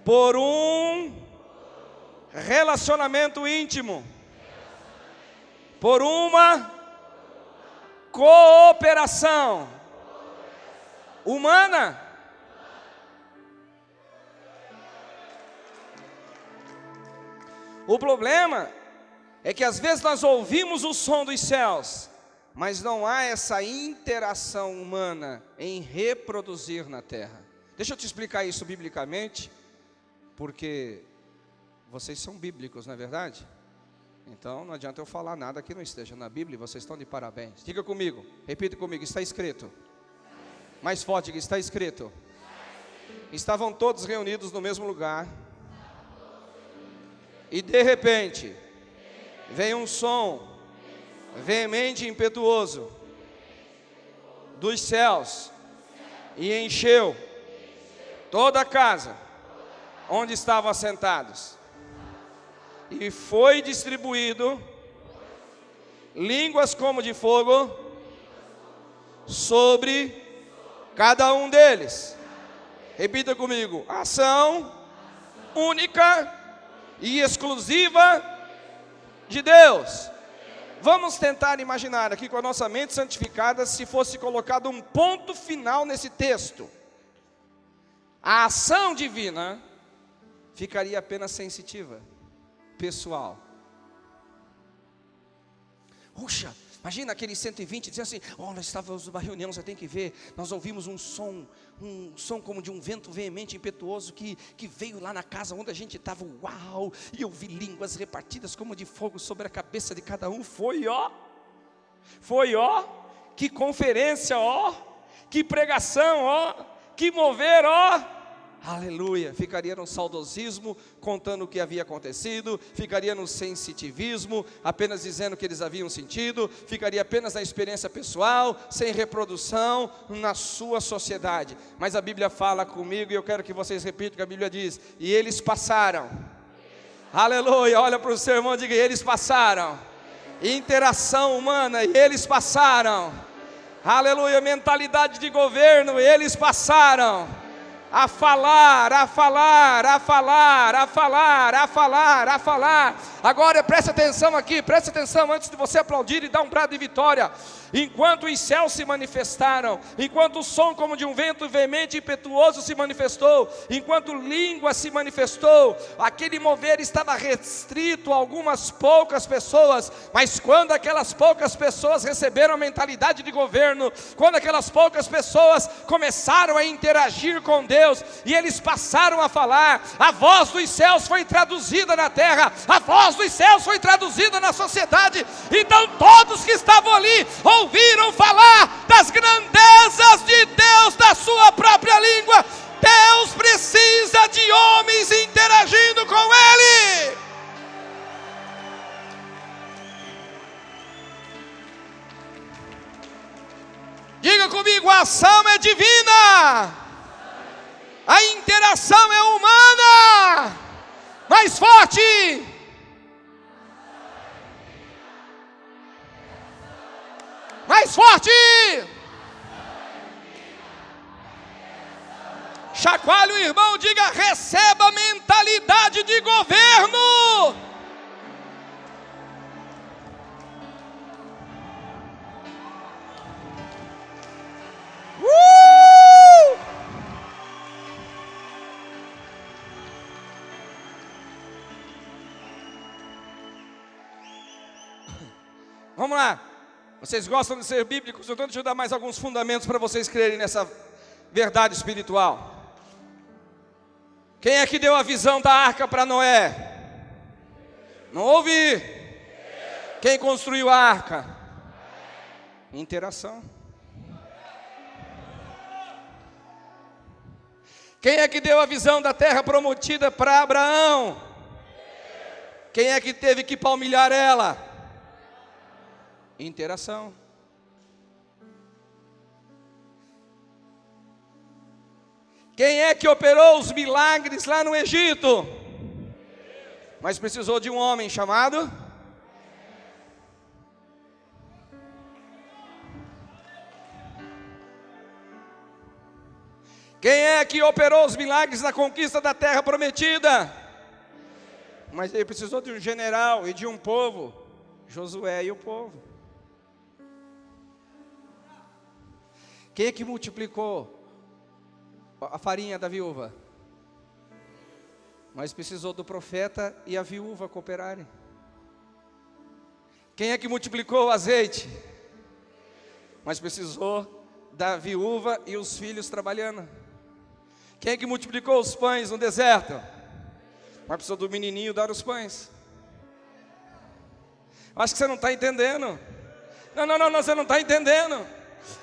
por um relacionamento íntimo, por uma cooperação humana. O problema é que às vezes nós ouvimos o som dos céus, mas não há essa interação humana em reproduzir na terra. Deixa eu te explicar isso biblicamente, porque vocês são bíblicos, não é verdade? Então não adianta eu falar nada que não esteja na Bíblia, e vocês estão de parabéns. Diga comigo, repita comigo: está escrito. Mais forte, que está escrito. Estavam todos reunidos no mesmo lugar, e de repente veio um som veemente e impetuoso dos céus e encheu toda a casa onde estavam assentados, e foi distribuído línguas como de fogo sobre cada um deles. Repita comigo: ação única e exclusiva de Deus. Vamos tentar imaginar aqui com a nossa mente santificada, se fosse colocado um ponto final nesse texto. A ação divina ficaria apenas sensitiva, pessoal. Puxa, imagina aqueles 120 dizendo assim: oh, nós estávamos numa reunião, você tem que ver, nós ouvimos um som como de um vento veemente e impetuoso que veio lá na casa onde a gente estava. Uau, e eu vi línguas repartidas como de fogo sobre a cabeça de cada um. Foi ó, que conferência, ó, que pregação, ó, Que mover, ó, aleluia, ficaria no saudosismo, contando o que havia acontecido, ficaria no sensitivismo, apenas dizendo o que eles haviam sentido, ficaria apenas na experiência pessoal, sem reprodução na sua sociedade. Mas a Bíblia fala comigo, e eu quero que vocês repitam o que a Bíblia diz: e eles passaram, aleluia, olha para o seu irmão e diga: eles passaram. Interação humana, e eles passaram, aleluia, mentalidade de governo, eles passaram. A falar, a falar, a falar, a falar, a falar, a falar. Agora preste atenção aqui, preste atenção antes de você aplaudir e dar um brado de vitória. Enquanto os céus se manifestaram, enquanto o som como de um vento veemente e impetuoso se manifestou, enquanto língua se manifestou, aquele mover estava restrito a algumas poucas pessoas. Mas quando aquelas poucas pessoas receberam a mentalidade de governo, quando aquelas poucas pessoas começaram a interagir com Deus, e eles passaram a falar, a voz dos céus foi traduzida na terra, a voz dos céus foi traduzida na sociedade. Então todos que estavam ali ouviram falar das grandezas de Deus, da sua própria língua. Deus precisa de homens interagindo com Ele. Diga comigo: a ação é divina, a interação é humana. Mais forte. Mais forte. Chacoalhe o irmão, diga: receba mentalidade de governo. Vamos lá. Vocês gostam de ser bíblicos? Então deixa eu dar mais alguns fundamentos para vocês crerem nessa verdade espiritual. Quem é que deu a visão da arca para Noé? Não ouvi. Quem construiu a arca? Interação. Quem é que deu a visão da terra prometida para Abraão? Quem é que teve que palmilhar ela? Interação. Quem é que operou os milagres lá no Egito? Mas precisou de um homem chamado? Quem é que operou os milagres na conquista da terra prometida? Mas ele precisou de um general e de um povo. Josué e o povo. Quem é que multiplicou a farinha da viúva? Mas precisou do profeta e a viúva cooperarem. Quem é que multiplicou o azeite? Mas precisou da viúva e os filhos trabalhando. Quem é que multiplicou os pães no deserto? Mas precisou do menininho dar os pães. Acho que você não está entendendo. Não, você não está entendendo.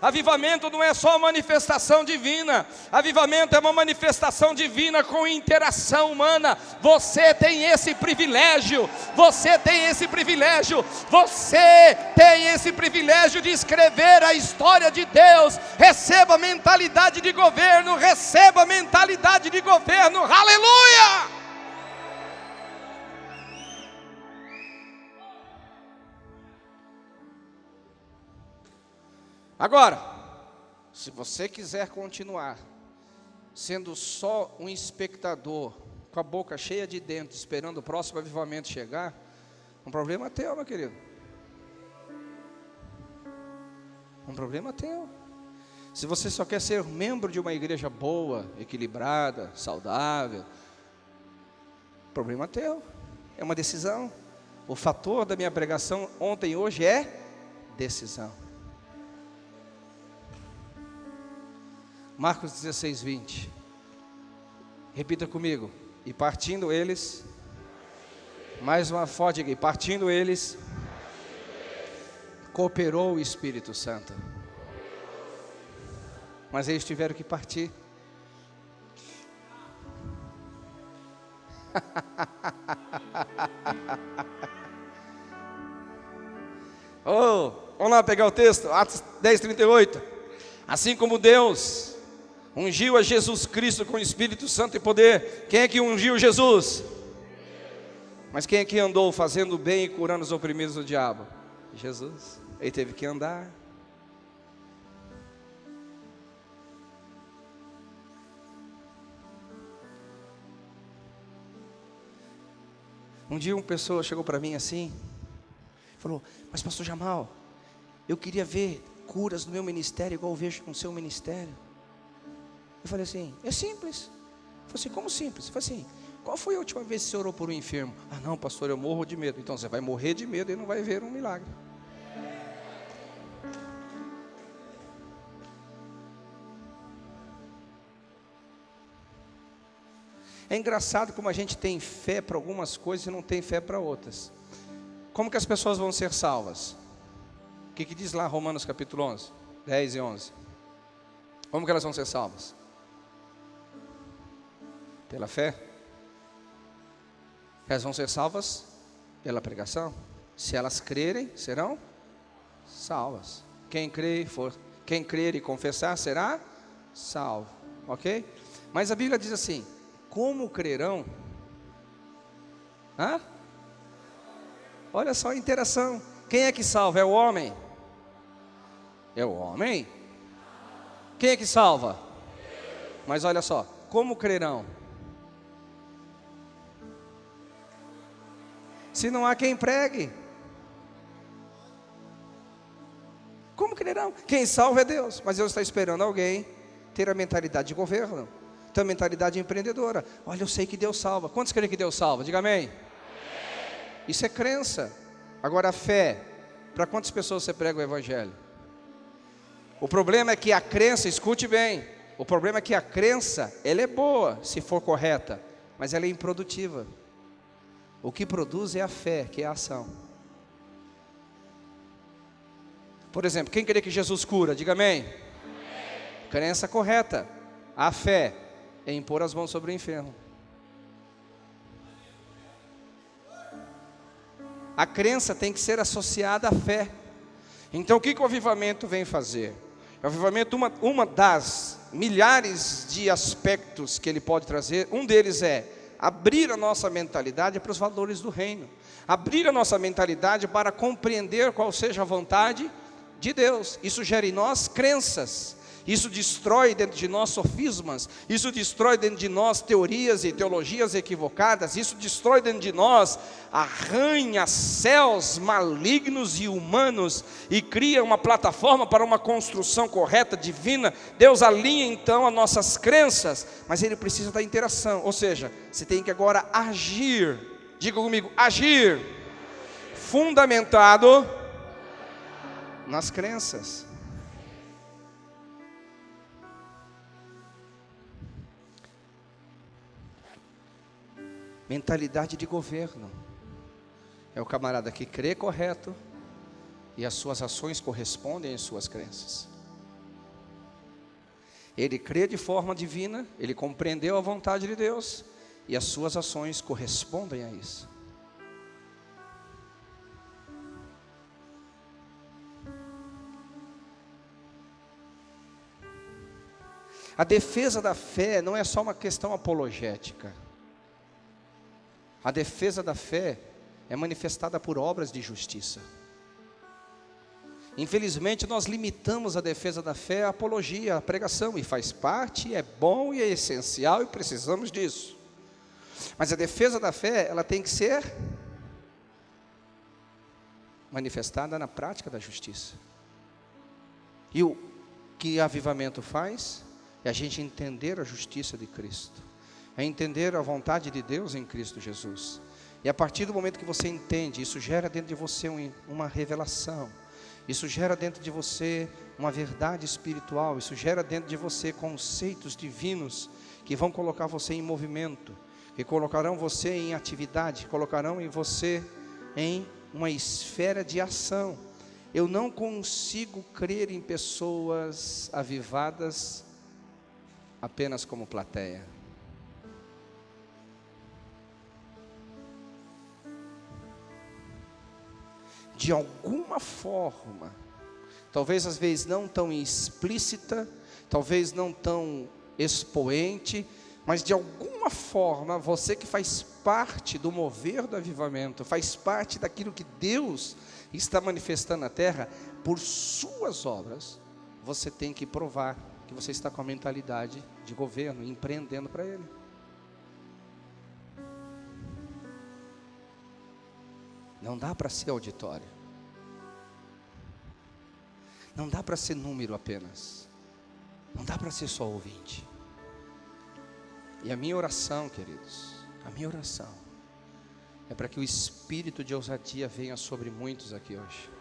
Avivamento não é só manifestação divina. Avivamento é uma manifestação divina com interação humana. Você tem esse privilégio. Você tem esse privilégio. Você tem esse privilégio de escrever a história de Deus. Receba mentalidade de governo. Receba mentalidade de governo. Aleluia! Agora, se você quiser continuar sendo só um espectador, com a boca cheia de dentro, esperando o próximo avivamento chegar, um problema teu, meu querido. Um problema teu. Se você só quer ser membro de uma igreja boa, equilibrada, saudável, problema teu. É uma decisão. O fator da minha pregação ontem e hoje é decisão. Marcos 16, 20. Repita comigo. E partindo eles, mais uma foto aqui. Partindo eles, cooperou o Espírito Santo. Mas eles tiveram que partir. Oh, vamos lá pegar o texto, Atos 10:38. Assim como Deus ungiu a Jesus Cristo com o Espírito Santo e poder. Quem é que ungiu Jesus? Mas quem é que andou fazendo bem e curando os oprimidos do diabo? Jesus. Ele teve que andar. Um dia uma pessoa chegou para mim assim, falou: mas pastor Jamal, eu queria ver curas no meu ministério igual eu vejo no seu ministério. Eu falei assim: é simples. Eu falei assim: como simples? Eu falei assim: qual foi a última vez que você orou por um enfermo? Ah não, pastor, eu morro de medo. Então você vai morrer de medo e não vai ver um milagre. É engraçado como a gente tem fé para algumas coisas e não tem fé para outras. Como que as pessoas vão ser salvas? O que diz lá Romanos capítulo 11, 10 e 11? Como que elas vão ser salvas? Pela fé. Elas vão ser salvas pela pregação. Se elas crerem, serão salvas. Quem crer e confessar será salvo. Ok? Mas a Bíblia diz assim: como crerão? Hã? Olha só a interação. Quem é que salva? É o homem? É o homem? Quem é que salva? Mas olha só, como crerão? Se não há quem pregue, como crerão? Quem salva é Deus, mas Deus está esperando alguém ter a mentalidade de governo, ter a mentalidade empreendedora. Olha, eu sei que Deus salva. Quantos creem que Deus salva? Diga amém. Isso é crença. Agora a fé, para quantas pessoas você prega o evangelho? O problema é que a crença, escute bem, o problema é que a crença, ela é boa, se for correta, mas ela é improdutiva. O que produz é a fé, que é a ação. Por exemplo, quem crê que Jesus cura? Diga amém. Crença correta. A fé é impor as mãos sobre o enfermo. A crença tem que ser associada à fé. Então o que o avivamento vem fazer? O avivamento, uma das milhares de aspectos que ele pode trazer, um deles é abrir a nossa mentalidade para os valores do reino. Abrir a nossa mentalidade para compreender qual seja a vontade de Deus. Isso gera em nós crenças. Isso destrói dentro de nós sofismas. Isso destrói dentro de nós teorias e teologias equivocadas. Isso destrói dentro de nós arranha-céus malignos e humanos e cria uma plataforma para uma construção correta, divina. Deus alinha então as nossas crenças, mas Ele precisa da interação. Ou seja, você tem que agora agir. Diga comigo, agir. Fundamentado nas crenças. Mentalidade de governo. É o camarada que crê correto e as suas ações correspondem às suas crenças. Ele crê de forma divina, ele compreendeu a vontade de Deus e as suas ações correspondem a isso. A defesa da fé não é só uma questão apologética. A defesa da fé é manifestada por obras de justiça. Infelizmente nós limitamos a defesa da fé à apologia, à pregação, e faz parte, é bom e é essencial e precisamos disso. Mas a defesa da fé, ela tem que ser manifestada na prática da justiça. E o que avivamento faz? É a gente entender a justiça de Cristo. É entender a vontade de Deus em Cristo Jesus. E a partir do momento que você entende, isso gera dentro de você uma revelação. Isso gera dentro de você uma verdade espiritual. Isso gera dentro de você conceitos divinos que vão colocar você em movimento, que colocarão você em atividade, colocarão em você em uma esfera de ação. Eu não consigo crer em pessoas avivadas apenas como plateia. de alguma forma, talvez às vezes não tão explícita, talvez não tão expoente, mas de alguma forma, você que faz parte do mover do avivamento, faz parte daquilo que Deus está manifestando na terra, por suas obras, você tem que provar que você está com a mentalidade de governo, empreendendo para Ele. Não dá para ser auditório. Não dá para ser número apenas. Não dá para ser só ouvinte. E a minha oração, queridos, a minha oração é para que o espírito de ousadia venha sobre muitos aqui hoje.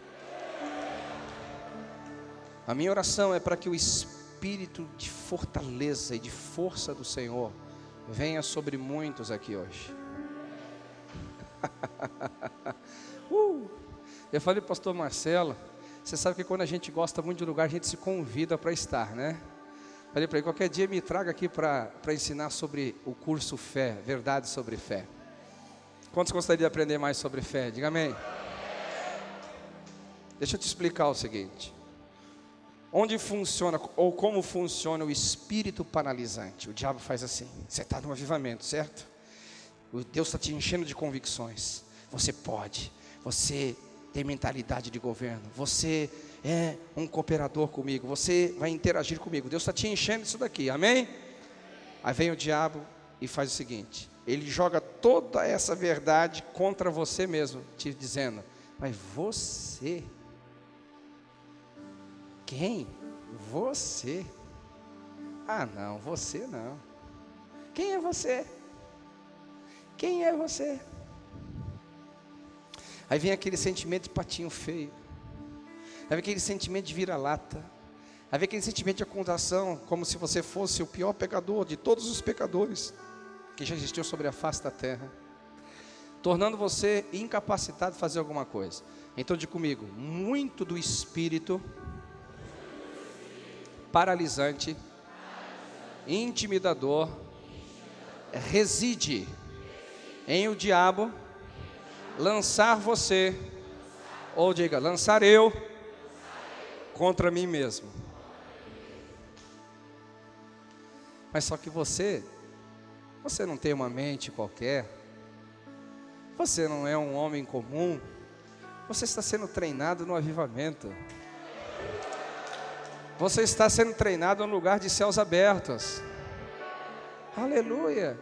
A minha oração é para que o espírito de fortaleza e de força do Senhor venha sobre muitos aqui hoje. Eu falei para o pastor Marcelo, você sabe que quando a gente gosta muito de um lugar, a gente se convida para estar, né? Falei para ele, qualquer dia me traga aqui para ensinar sobre o curso Fé, Verdade sobre Fé. Quantos gostariam de aprender mais sobre fé? Diga amém. Deixa eu te explicar o seguinte. Onde funciona, ou como funciona o espírito paralisante? O diabo faz assim, você está no avivamento, certo? Deus está te enchendo de convicções. Você pode, você tem mentalidade de governo, você é um cooperador comigo, você vai interagir comigo, Deus está te enchendo disso daqui, amém? Aí vem o diabo e faz o seguinte, ele joga toda essa verdade contra você mesmo, te dizendo, mas você, quem? Você? Ah não, você não. Quem é você? Quem é você? Aí vem aquele sentimento de patinho feio. Aí vem aquele sentimento de vira-lata. Aí vem aquele sentimento de acusação, como se você fosse o pior pecador de todos os pecadores que já existiu sobre a face da terra, tornando você incapacitado de fazer alguma coisa. Então diga comigo, muito do espírito paralisante, intimidador, reside em o diabo lançar você, ou diga, lançar eu contra mim mesmo. Mas só que você não tem uma mente qualquer, você não é um homem comum, você está sendo treinado no avivamento, você está sendo treinado no lugar de céus abertos, aleluia.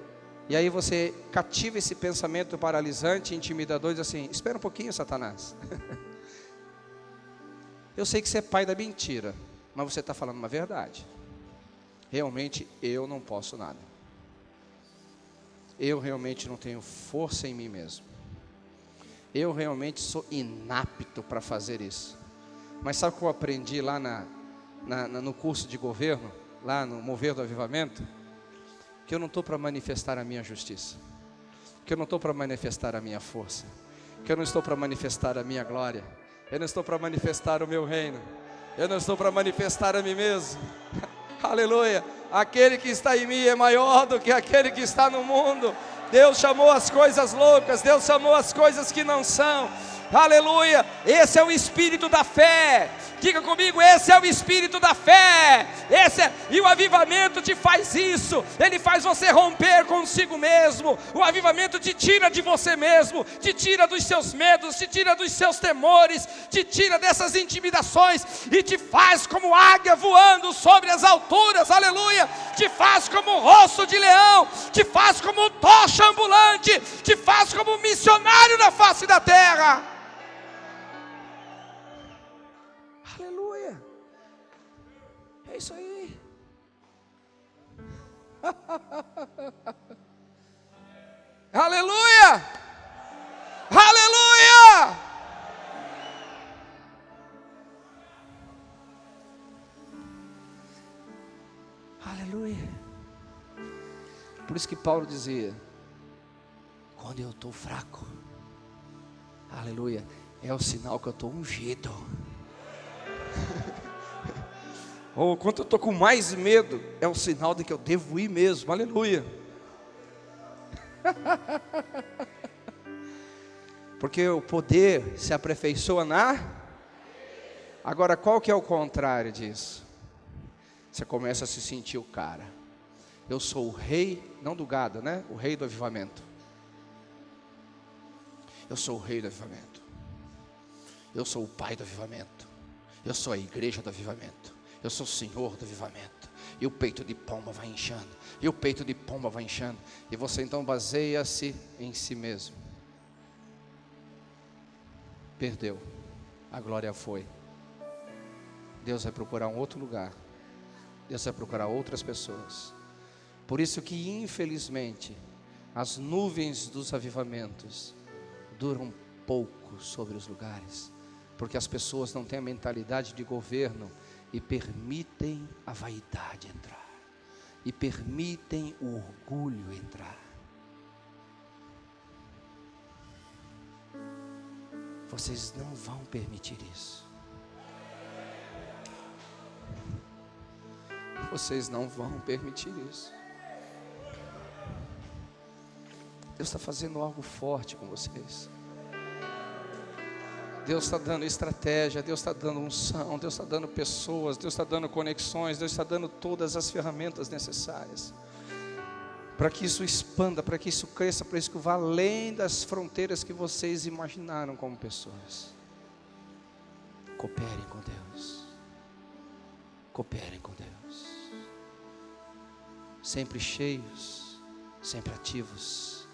E aí você cativa esse pensamento paralisante, intimidador, e diz assim, espera um pouquinho, Satanás. Eu sei que você é pai da mentira, mas você está falando uma verdade. Realmente eu não posso nada. Eu realmente não tenho força em mim mesmo. Eu realmente sou inapto para fazer isso. Mas sabe o que eu aprendi lá no curso de governo, lá no Mover do Avivamento? Que eu não estou para manifestar a minha justiça, que eu não estou para manifestar a minha força, que eu não estou para manifestar a minha glória, eu não estou para manifestar o meu reino, eu não estou para manifestar a mim mesmo. Aleluia, aquele que está em mim é maior do que aquele que está no mundo. Deus chamou as coisas loucas, Deus chamou as coisas que não são. Aleluia, esse é o espírito da fé. Diga comigo, esse é o espírito da fé. E o avivamento te faz isso. Ele faz você romper consigo mesmo. O avivamento te tira de você mesmo, te tira dos seus medos, te tira dos seus temores, te tira dessas intimidações e te faz como águia voando sobre as alturas. Aleluia, te faz como rosto de leão, te faz como tocha ambulante, te faz como missionário na face da terra. Aleluia, é isso aí. Aleluia, aleluia. Aleluia. Por isso que Paulo dizia, quando eu estou fraco, aleluia, é o sinal que eu estou ungido. Ou quando eu estou com mais medo, é o sinal de que eu devo ir mesmo, aleluia. Porque o poder se aperfeiçoa Agora, qual que é o contrário disso? Você começa a se sentir o cara. Eu sou o rei, não do gado, né? O rei do avivamento. Eu sou o rei do avivamento. Eu sou o pai do avivamento. Eu sou a igreja do avivamento. Eu sou o senhor do avivamento. E o peito de pomba vai inchando. E o peito de pomba vai inchando. E você então baseia-se em si mesmo. Perdeu. A glória foi. Deus vai procurar um outro lugar. Deus vai procurar outras pessoas. Por isso que, infelizmente, as nuvens dos avivamentos duram pouco sobre os lugares, porque as pessoas não têm a mentalidade de governo e permitem a vaidade entrar, e permitem o orgulho entrar. Vocês não vão permitir isso. Vocês não vão permitir isso. Deus está fazendo algo forte com vocês. Deus está dando estratégia, Deus está dando unção, Deus está dando pessoas, Deus está dando conexões, Deus está dando todas as ferramentas necessárias para que isso expanda, para que isso cresça, para que isso vá além das fronteiras que vocês imaginaram como pessoas. Cooperem com Deus. Cooperem com Deus. Sempre cheios, sempre ativos,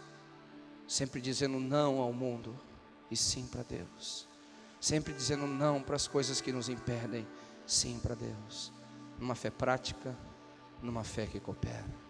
sempre dizendo não ao mundo e sim para Deus. Sempre dizendo não para as coisas que nos impedem, sim para Deus. Numa fé prática, numa fé que coopera.